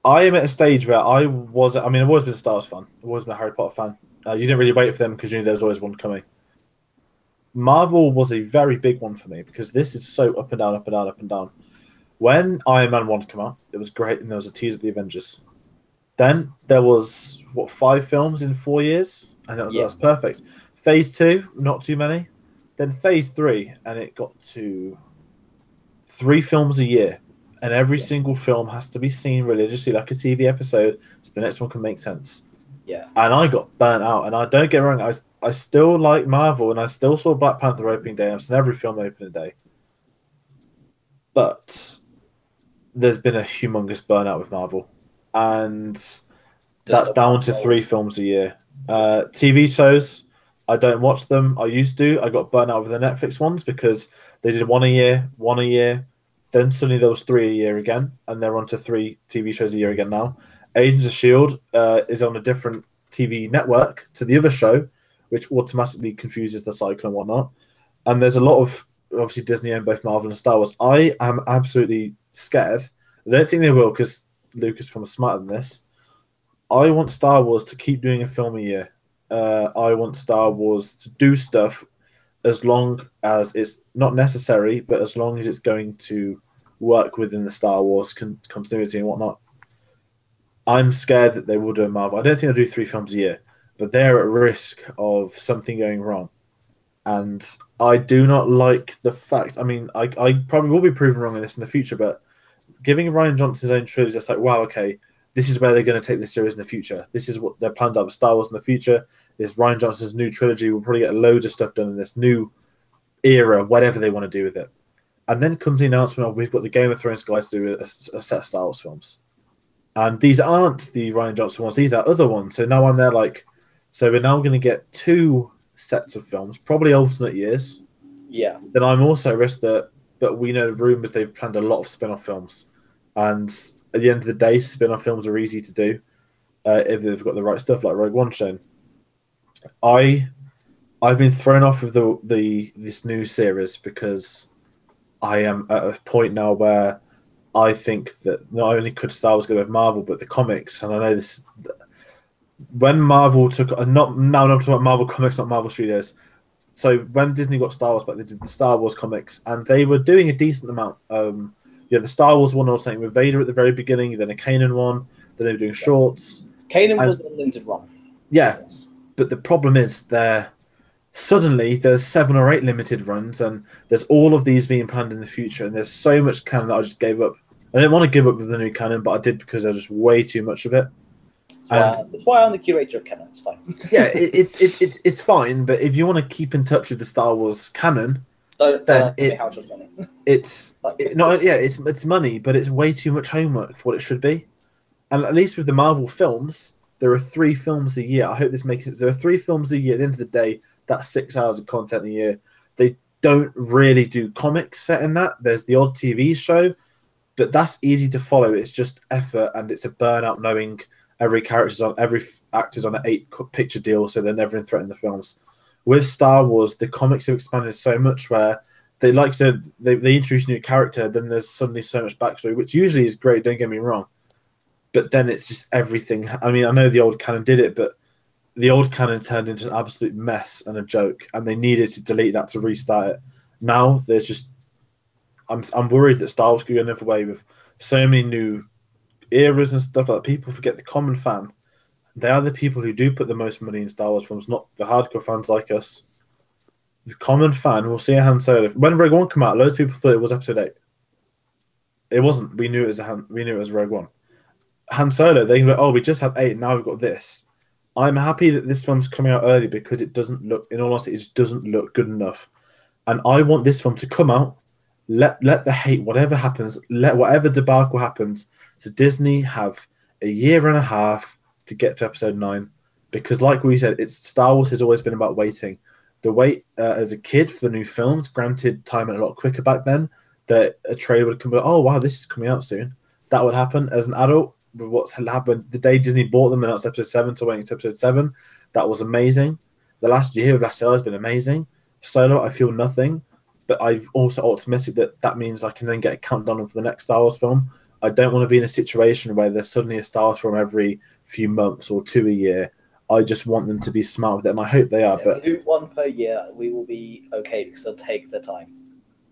I am at a stage where I've always been a Star Wars fan. I've always been a Harry Potter fan. You didn't really wait for them because you knew there was always one coming. Marvel was a very big one for me because this is so up and down, up and down, up and down. When Iron Man 1 came out, it was great, and there was a tease at the Avengers. Then there was, 5 films in 4 years? And that was perfect. Phase 2, not too many. Then Phase 3, and it got to 3 films a year. And every single film has to be seen religiously like a TV episode so the next one can make sense. Yeah. And I got burnt out. And I don't get me wrong, I still like Marvel, and I still saw Black Panther opening day, and I've seen every film opening day. But there's been a humongous burnout with Marvel. And that's down to 3 films a year. TV shows, I don't watch them. I used to. I got burnt out with the Netflix ones because they did 1 a year. Then suddenly there was 3 a year again, and they're on to 3 TV shows a year again now. Agents of S.H.I.E.L.D. is on a different TV network to the other show, which automatically confuses the cycle and whatnot. And there's a lot of, obviously, Disney owned both Marvel and Star Wars. I am absolutely scared. I don't think they will because Lucasfilm is smarter than this. I want Star Wars to keep doing a film a year. I want Star Wars to do stuff as long as it's not necessary, but as long as it's going to work within the Star Wars continuity and whatnot. I'm scared that they will do a Marvel. I don't think they'll do 3 films a year, but they're at risk of something going wrong. And I do not like the fact, I probably will be proven wrong in this in the future, but giving Rian Johnson his own trilogy, it's like, wow, okay, this is where they're going to take this series in the future. This is what their plans are for Star Wars in the future. This Rian Johnson's new trilogy will probably get loads of stuff done in this new era, whatever they want to do with it. And then comes the announcement of we've got the Game of Thrones guys to do a set of Star Wars films. And these aren't the Rian Johnson ones, these are other ones. So now I'm there like, so we're now going to get 2 sets of films, probably alternate years. Yeah. Then I'm also at risk that we know the rumours they've planned a lot of spin-off films. And at the end of the day, spin-off films are easy to do if they've got the right stuff, like Rogue One shown. I've been thrown off of this new series because I am at a point now where I think that not only could Star Wars go with Marvel, but the comics, and I know this. When Marvel took, I'm talking about Marvel Comics, not Marvel Studios. So when Disney got Star Wars, but they did the Star Wars comics, and they were doing a decent amount. The Star Wars one or something with Vader at the very beginning, then a Kanan one, then they were doing shorts. Kanan was a limited run. Yeah, yes. But the problem is suddenly there's 7 or 8 limited runs, and there's all of these being planned in the future, and there's so much canon that I just gave up. I didn't want to give up with the new canon, but I did because there's just way too much of it. That's why I'm the curator of canon. It's fine. Yeah, it's fine, but if you want to keep in touch with the Star Wars canon, Don't then ask me how much money. it's money, but it's way too much homework for what it should be. And at least with the Marvel films, there are 3 films a year. I hope this makes it. There are 3 films a year. At the end of the day, that's 6 hours of content a year. They don't really do comics set in that. There's the odd TV show, but that's easy to follow. It's just effort, and it's a burnout knowing every actor's on an 8-picture deal, so they're never in threat in the films. With Star Wars, the comics have expanded so much where they introduce a new character, then there's suddenly so much backstory, which usually is great. Don't get me wrong. But then it's just everything. I mean, I know the old canon did it, but the old canon turned into an absolute mess and a joke, and they needed to delete that to restart it. Now there's just, I'm worried that Star Wars could go another way with so many new eras and stuff like that. People forget the common fan. They are the people who do put the most money in Star Wars films, not the hardcore fans like us. The common fan will see a Han Solo. When Rogue One came out, loads of people thought it was Episode 8. It wasn't. We knew it was Rogue One. Han Solo, they can go, oh, we just had 8, now we've got this. I'm happy that this film's coming out early because it doesn't look, in all honesty, it just doesn't look good enough. And I want this film to come out, let the hate, whatever happens, let whatever debacle happens, so Disney have a year and a half to get to Episode 9. Because like we said, Star Wars has always been about waiting. The wait as a kid for the new films, granted time went a lot quicker back then, that a trailer would come out, oh wow, this is coming out soon. That would happen. As an adult, with what's happened, the day Disney bought them and announced Episode 7 to waiting to Episode 7, that was amazing. The last year of Last Jedi has been amazing. Solo, I feel nothing, but I'm also optimistic that means I can then get a countdown for the next Star Wars film. I don't want to be in a situation where there's suddenly a Star Wars film every few months or 2 a year. I just want them to be smart with it, and I hope they are. Yeah, but if we do 1 per year, we will be okay because they'll take their time.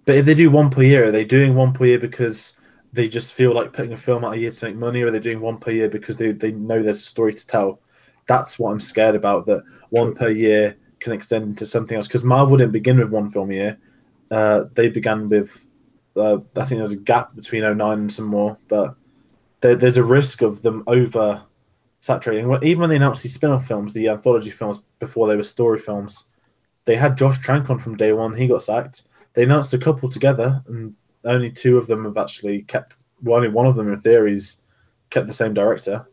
But if they do 1 per year, are they doing 1 per year because they just feel like putting a film out a year to make money, or are they doing 1 per year because they know there's a story to tell? That's what I'm scared about, that 1 per year can extend into something else. Because Marvel didn't begin with 1 film a year. They began with, I think there was a gap between 09 and some more, but there's a risk of them over-saturating. Even when they announced these spin-off films, the anthology films, before they were story films, they had Josh Trank on from day one. He got sacked. They announced a couple together, and only 2 of them have actually kept. Well, only one of them, in theories, kept the same director.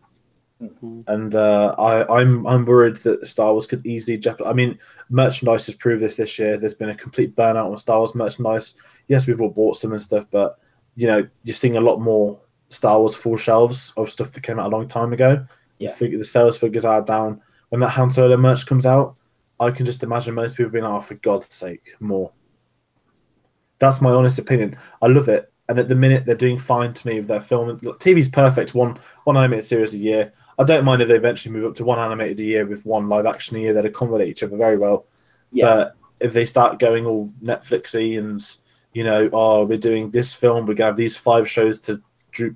Mm-hmm. And I'm worried that Star Wars could easily jeopardize. I mean, merchandise has proved this year. There's been a complete burnout on Star Wars merchandise. Yes, we've all bought some and stuff, but you're seeing a lot more Star Wars full shelves of stuff that came out a long time ago. Yeah. The sales figures are down. When that Han Solo merch comes out, I can just imagine most people being like, oh, for God's sake, more. That's my honest opinion. I love it. And at the minute, they're doing fine to me with their film. TV's perfect. One animated series a year. I don't mind if they eventually move up to 1 animated a year with 1 live action a year. They'd accommodate each other very well. Yeah. But if they start going all Netflixy and, we're doing this film, we're going to have these 5 shows to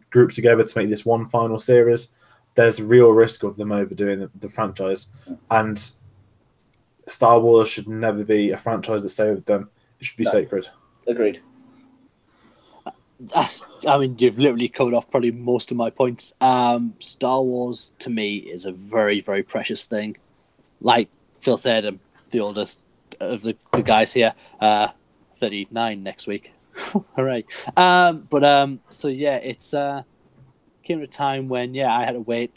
group together to make this 1 final series, there's a real risk of them overdoing the franchise. And Star Wars should never be a franchise that's overdone. It should be sacred. Agreed. I mean, you've literally covered off probably most of my points. Star Wars, to me, is a very, very precious thing. Like Phil said, I'm the oldest of the guys here. 39 next week. All right. So, yeah, it's came at a time when, I had to wait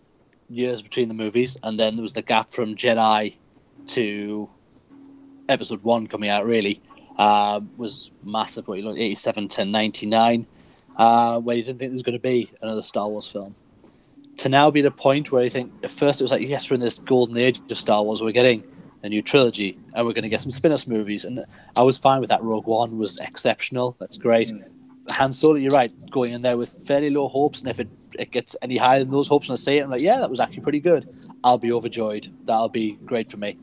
years between the movies, and then there was the gap from Jedi to Episode 1 coming out, really. Was massive. What you look 87 to 99, where you didn't think there was going to be another Star Wars film, to now be the point where you think at first it was like, yes, we're in this golden age of Star Wars, we're getting a new trilogy and we're going to get some spin-off movies, and I was fine with that. Rogue One was exceptional, that's great. Han Solo, you're right, going in there with fairly low hopes, and if it gets any higher than those hopes and I say it, I'm like, yeah, that was actually pretty good, I'll be overjoyed. That'll be great for me.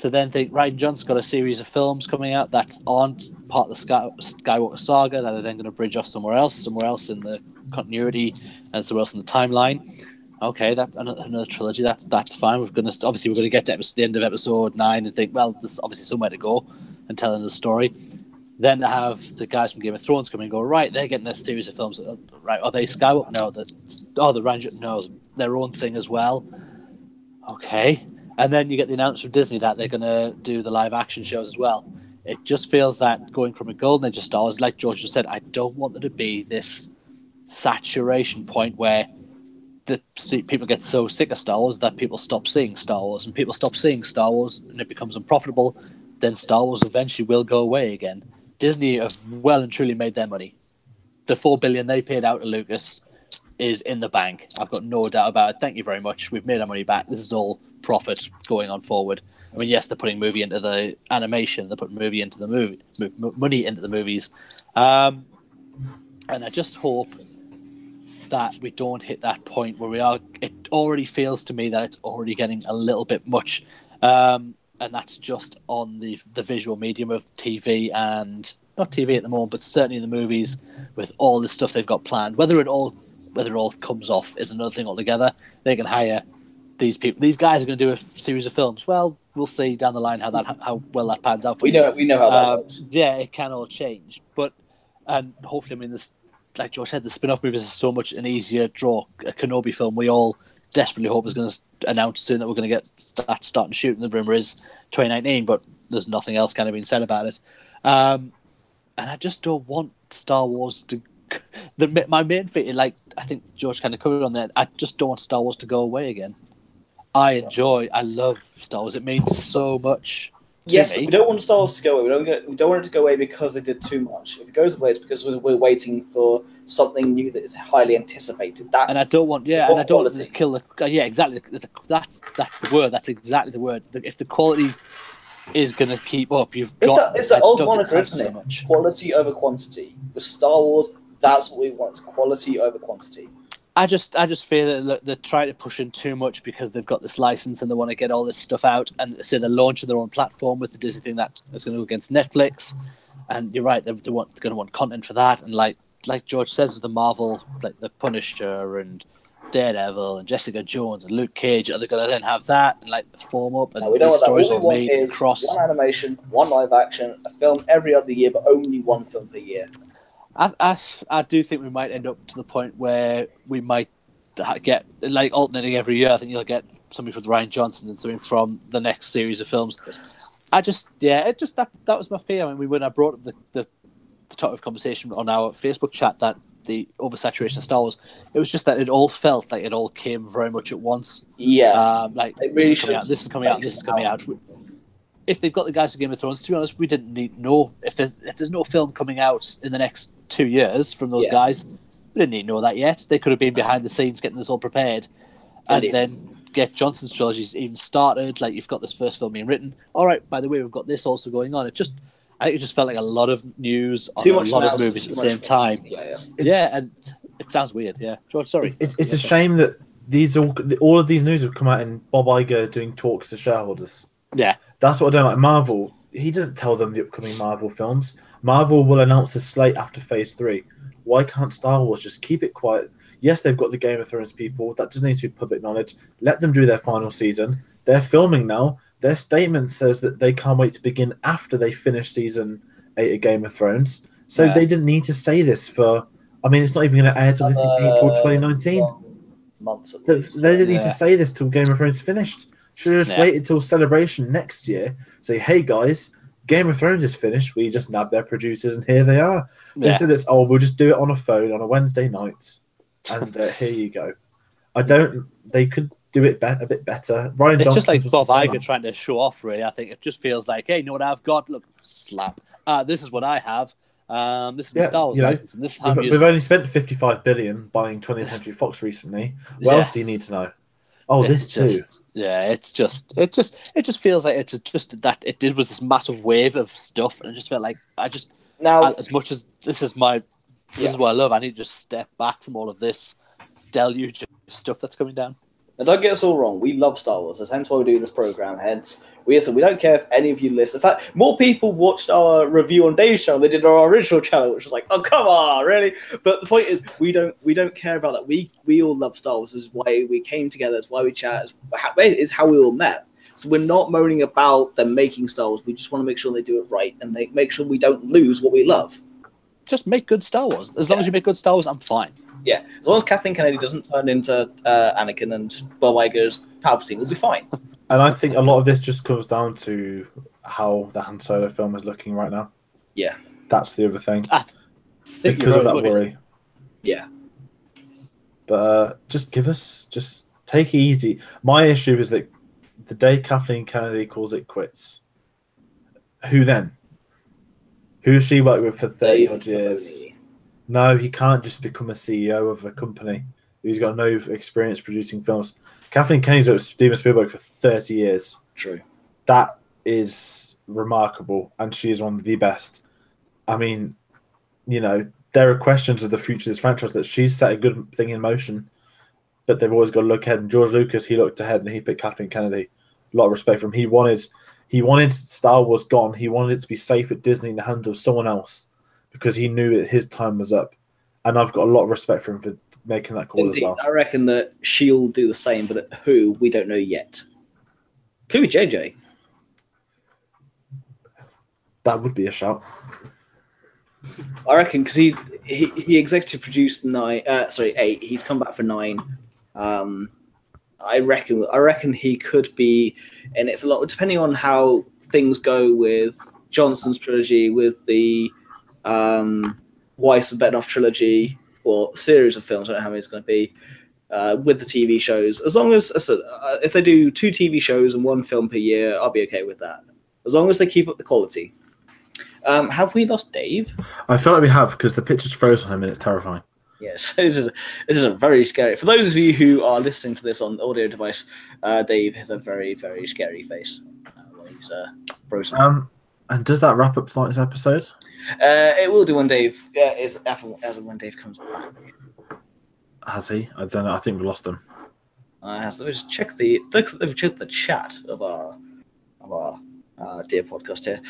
To then think, Rian Johnson's got a series of films coming out that aren't part of the Skywalker saga, that are then going to bridge off somewhere else in the continuity and somewhere else in the timeline. Okay, that another trilogy, that's fine. We're going to get to the end of Episode 9 and think, well, there's obviously somewhere to go and telling the story. Then to have the guys from Game of Thrones come in and go, right, they're getting a series of films. Right, are they Skywalker? No, the Rian, no, their own thing as well. Okay. And then you get the announcement from Disney that they're going to do the live action shows as well. It just feels that going from a golden age of Star Wars, like George just said, I don't want there to be this saturation point where people get so sick of Star Wars that people stop seeing Star Wars, and people stop seeing Star Wars and it becomes unprofitable. Then Star Wars eventually will go away again. Disney have well and truly made their money. The $4 billion they paid out to Lucas is in the bank. I've got no doubt about it. Thank you very much. We've made our money back. This is all profit going on forward. I mean, yes, they're putting movie into the animation. They're putting movie into the money into the movies. And I just hope that we don't hit that point where we are. It already feels to me that it's already getting a little bit much, and that's just on the visual medium of TV, and not TV at the moment, but certainly in the movies with all the stuff they've got planned. Whether it all comes off is another thing altogether. They can hire these people. These guys are going to do a series of films. Well, we'll see down the line how well that pans out. We know how that goes. Yeah, it can all change, and hopefully, I mean, this, like George said, the spin-off movies are so much an easier draw. A Kenobi film, we all desperately hope is going to announce soon that we're going to get that starting to shoot, and the rumor is 2019, but there's nothing else kind of being said about it. And I just don't want Star Wars to. My main thing, like I think George kind of covered on that. I just don't want Star Wars to go away again. I love Star Wars. It means so much. Yes, we don't want Star Wars to go away. We don't want it to go away because they did too much. If it goes away, it's because we're waiting for something new that is highly anticipated. And I don't want to kill the. Yeah, exactly. That's the word. That's exactly the word. If the quality is going to keep up, it's the old moniker, isn't it? Quality over quantity. With Star Wars, that's what we want: quality over quantity. I just fear that they're trying to push in too much because they've got this license and they want to get all this stuff out, and so they're launching their own platform with the Disney thing that is going to go against Netflix. And you're right, they're going to want content for that. And like George says, with the Marvel, like the Punisher and Daredevil and Jessica Jones and Luke Cage, are they going to then have that and like form up? And we don't want that. All we want is one animation, one live action, a film every other year, but only one film per year. I do think we might end up to the point where we might get like alternating every year. I think you'll get something from Ryan Johnson and something from the next series of films. That was my fear. I mean, when I brought up the topic of conversation on our Facebook chat, that the oversaturation of Star Wars, it was just that it all felt like it all came very much at once. Yeah, like it really this is coming out. If they've got the guys from Game of Thrones, to be honest, we didn't need to know if there's no film coming out in the next 2 years from those guys. We didn't need to know that yet. They could have been behind the scenes getting this all prepared, and then get Johnson's trilogies even started. Like, you've got this first film being written. All right, by the way, we've got this also going on. I think it just felt like a lot of news on a lot of movies at the same time. Yeah, and it sounds weird. Yeah, George, sorry. It's a shame that all of these news have come out in Bob Iger doing talks to shareholders. Yeah. That's what I don't like. Marvel, he doesn't tell them the upcoming Marvel films. Marvel will announce a slate after Phase 3. Why can't Star Wars just keep it quiet? Yes, they've got the Game of Thrones people. That doesn't need to be public knowledge. Let them do their final season. They're filming now. Their statement says that they can't wait to begin after they finish Season 8 of Game of Thrones. So they didn't need to say this for... I mean, it's not even going to air till April 2019. Months at least. They didn't need to say this till Game of Thrones finished. Should have just waited till Celebration next year. Say, hey guys, Game of Thrones is finished. We just nabbed their producers, and here they are. Instead, it's we'll just do it on a phone on a Wednesday night, and here you go. They could do it a bit better. Ryan it's Johnson just like Bob Iger trying to show off. Really, I think it just feels like, hey, you know what I've got? Look, slap. This is what I have. This is the Star Wars license, and this is how we've only spent $55 billion buying 20th Century Fox recently. What else do you need to know? Oh, this too. It just feels like it's just that it was this massive wave of stuff, and it just felt like as much as this is what I love, I need to just step back from all of this deluge of stuff that's coming down. Now, don't get us all wrong. We love Star Wars. That's hence why we do this program. Hence, we don't care if any of you listen. In fact, more people watched our review on Dave's channel than they did on our original channel, which was like, oh, come on, really? But the point is, we don't care about that. We all love Star Wars. This is why we came together. It's why we chat. It's how we all met. So we're not moaning about them making Star Wars. We just want to make sure they do it right and make sure we don't lose what we love. Just make good Star Wars. As long as you make good Star Wars, I'm fine. Yeah, as long as Kathleen Kennedy doesn't turn into Anakin and Bob Iger's Palpatine, we'll be fine. And I think a lot of this just comes down to how the Han Solo film is looking right now. Yeah. That's the other thing. I think Because you're of right, that look, worry. Yeah. But just take it easy. My issue is that the day Kathleen Kennedy calls it quits, who then? Who has she worked with for 30 odd years? No, he can't just become a CEO of a company. He's got no experience producing films. Kathleen Kennedy's worked with Steven Spielberg for 30 years. True. That is remarkable, and she is one of the best. I mean, you know, there are questions of the future of this franchise that she's set a good thing in motion, but they've always got to look ahead. And George Lucas, he looked ahead and he picked Kathleen Kennedy. A lot of respect for him. He wanted Star Wars gone. He wanted it to be safe at Disney in the hands of someone else because he knew that his time was up. And I've got a lot of respect for him for making that call Indeed, as well. I reckon that she'll do the same, but who, we don't know yet. Could be JJ. That would be a shout. I reckon because he executive produced 8. He's come back for 9. I reckon he could be in it for a lot, depending on how things go with Johnson's trilogy, with the Weiss and Betnoff trilogy, or series of films. I don't know how many it's going to be. With the TV shows, as long as if they do 2 TV shows and 1 film per year, I'll be okay with that. As long as they keep up the quality. Have we lost Dave? I feel like we have because the picture's froze on him and it's terrifying. Yes, this is a very scary. For those of you who are listening to this on the audio device, Dave has a very, very scary face when he's frozen. And does that wrap up tonight's episode? It will do when Dave as when Dave comes back. Has he? I don't know. I think we lost him. Let me just check the chat of our dear podcast here.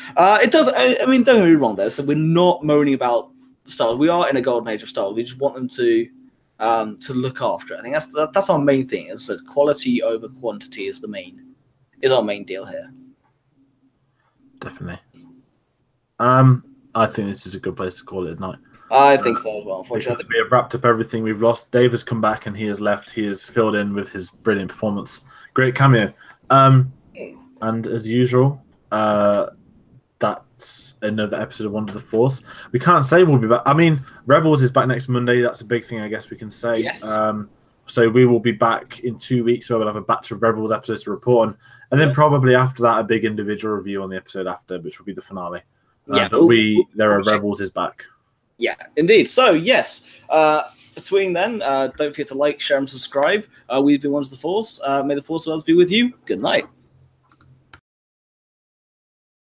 It does. I mean, don't get me wrong. There, so we're not moaning about Star Wars. We are in a golden age of Star Wars. We just want them to look after it. I think that's our main thing. Is that quality over quantity is our main deal here. Definitely. I think this is a good place to call it a night. I think so as well. Unfortunately, we have wrapped up everything we've lost. Dave has come back and he has left. He has filled in with his brilliant performance. Great cameo. And as usual, that's another episode of Wonder the Force. We can't say we'll be back. I mean, Rebels is back next Monday. That's a big thing, I guess we can say. Yes. So we will be back in 2 weeks where we'll have a batch of Rebels episodes to report on. And then probably after that, a big individual review on the episode after, which will be the finale. Yeah. But Rebels is back. Yeah, indeed. So, yes, between then, don't forget to like, share, and subscribe. We've been Wonders of the Force. May the Force of others be with you. Good night.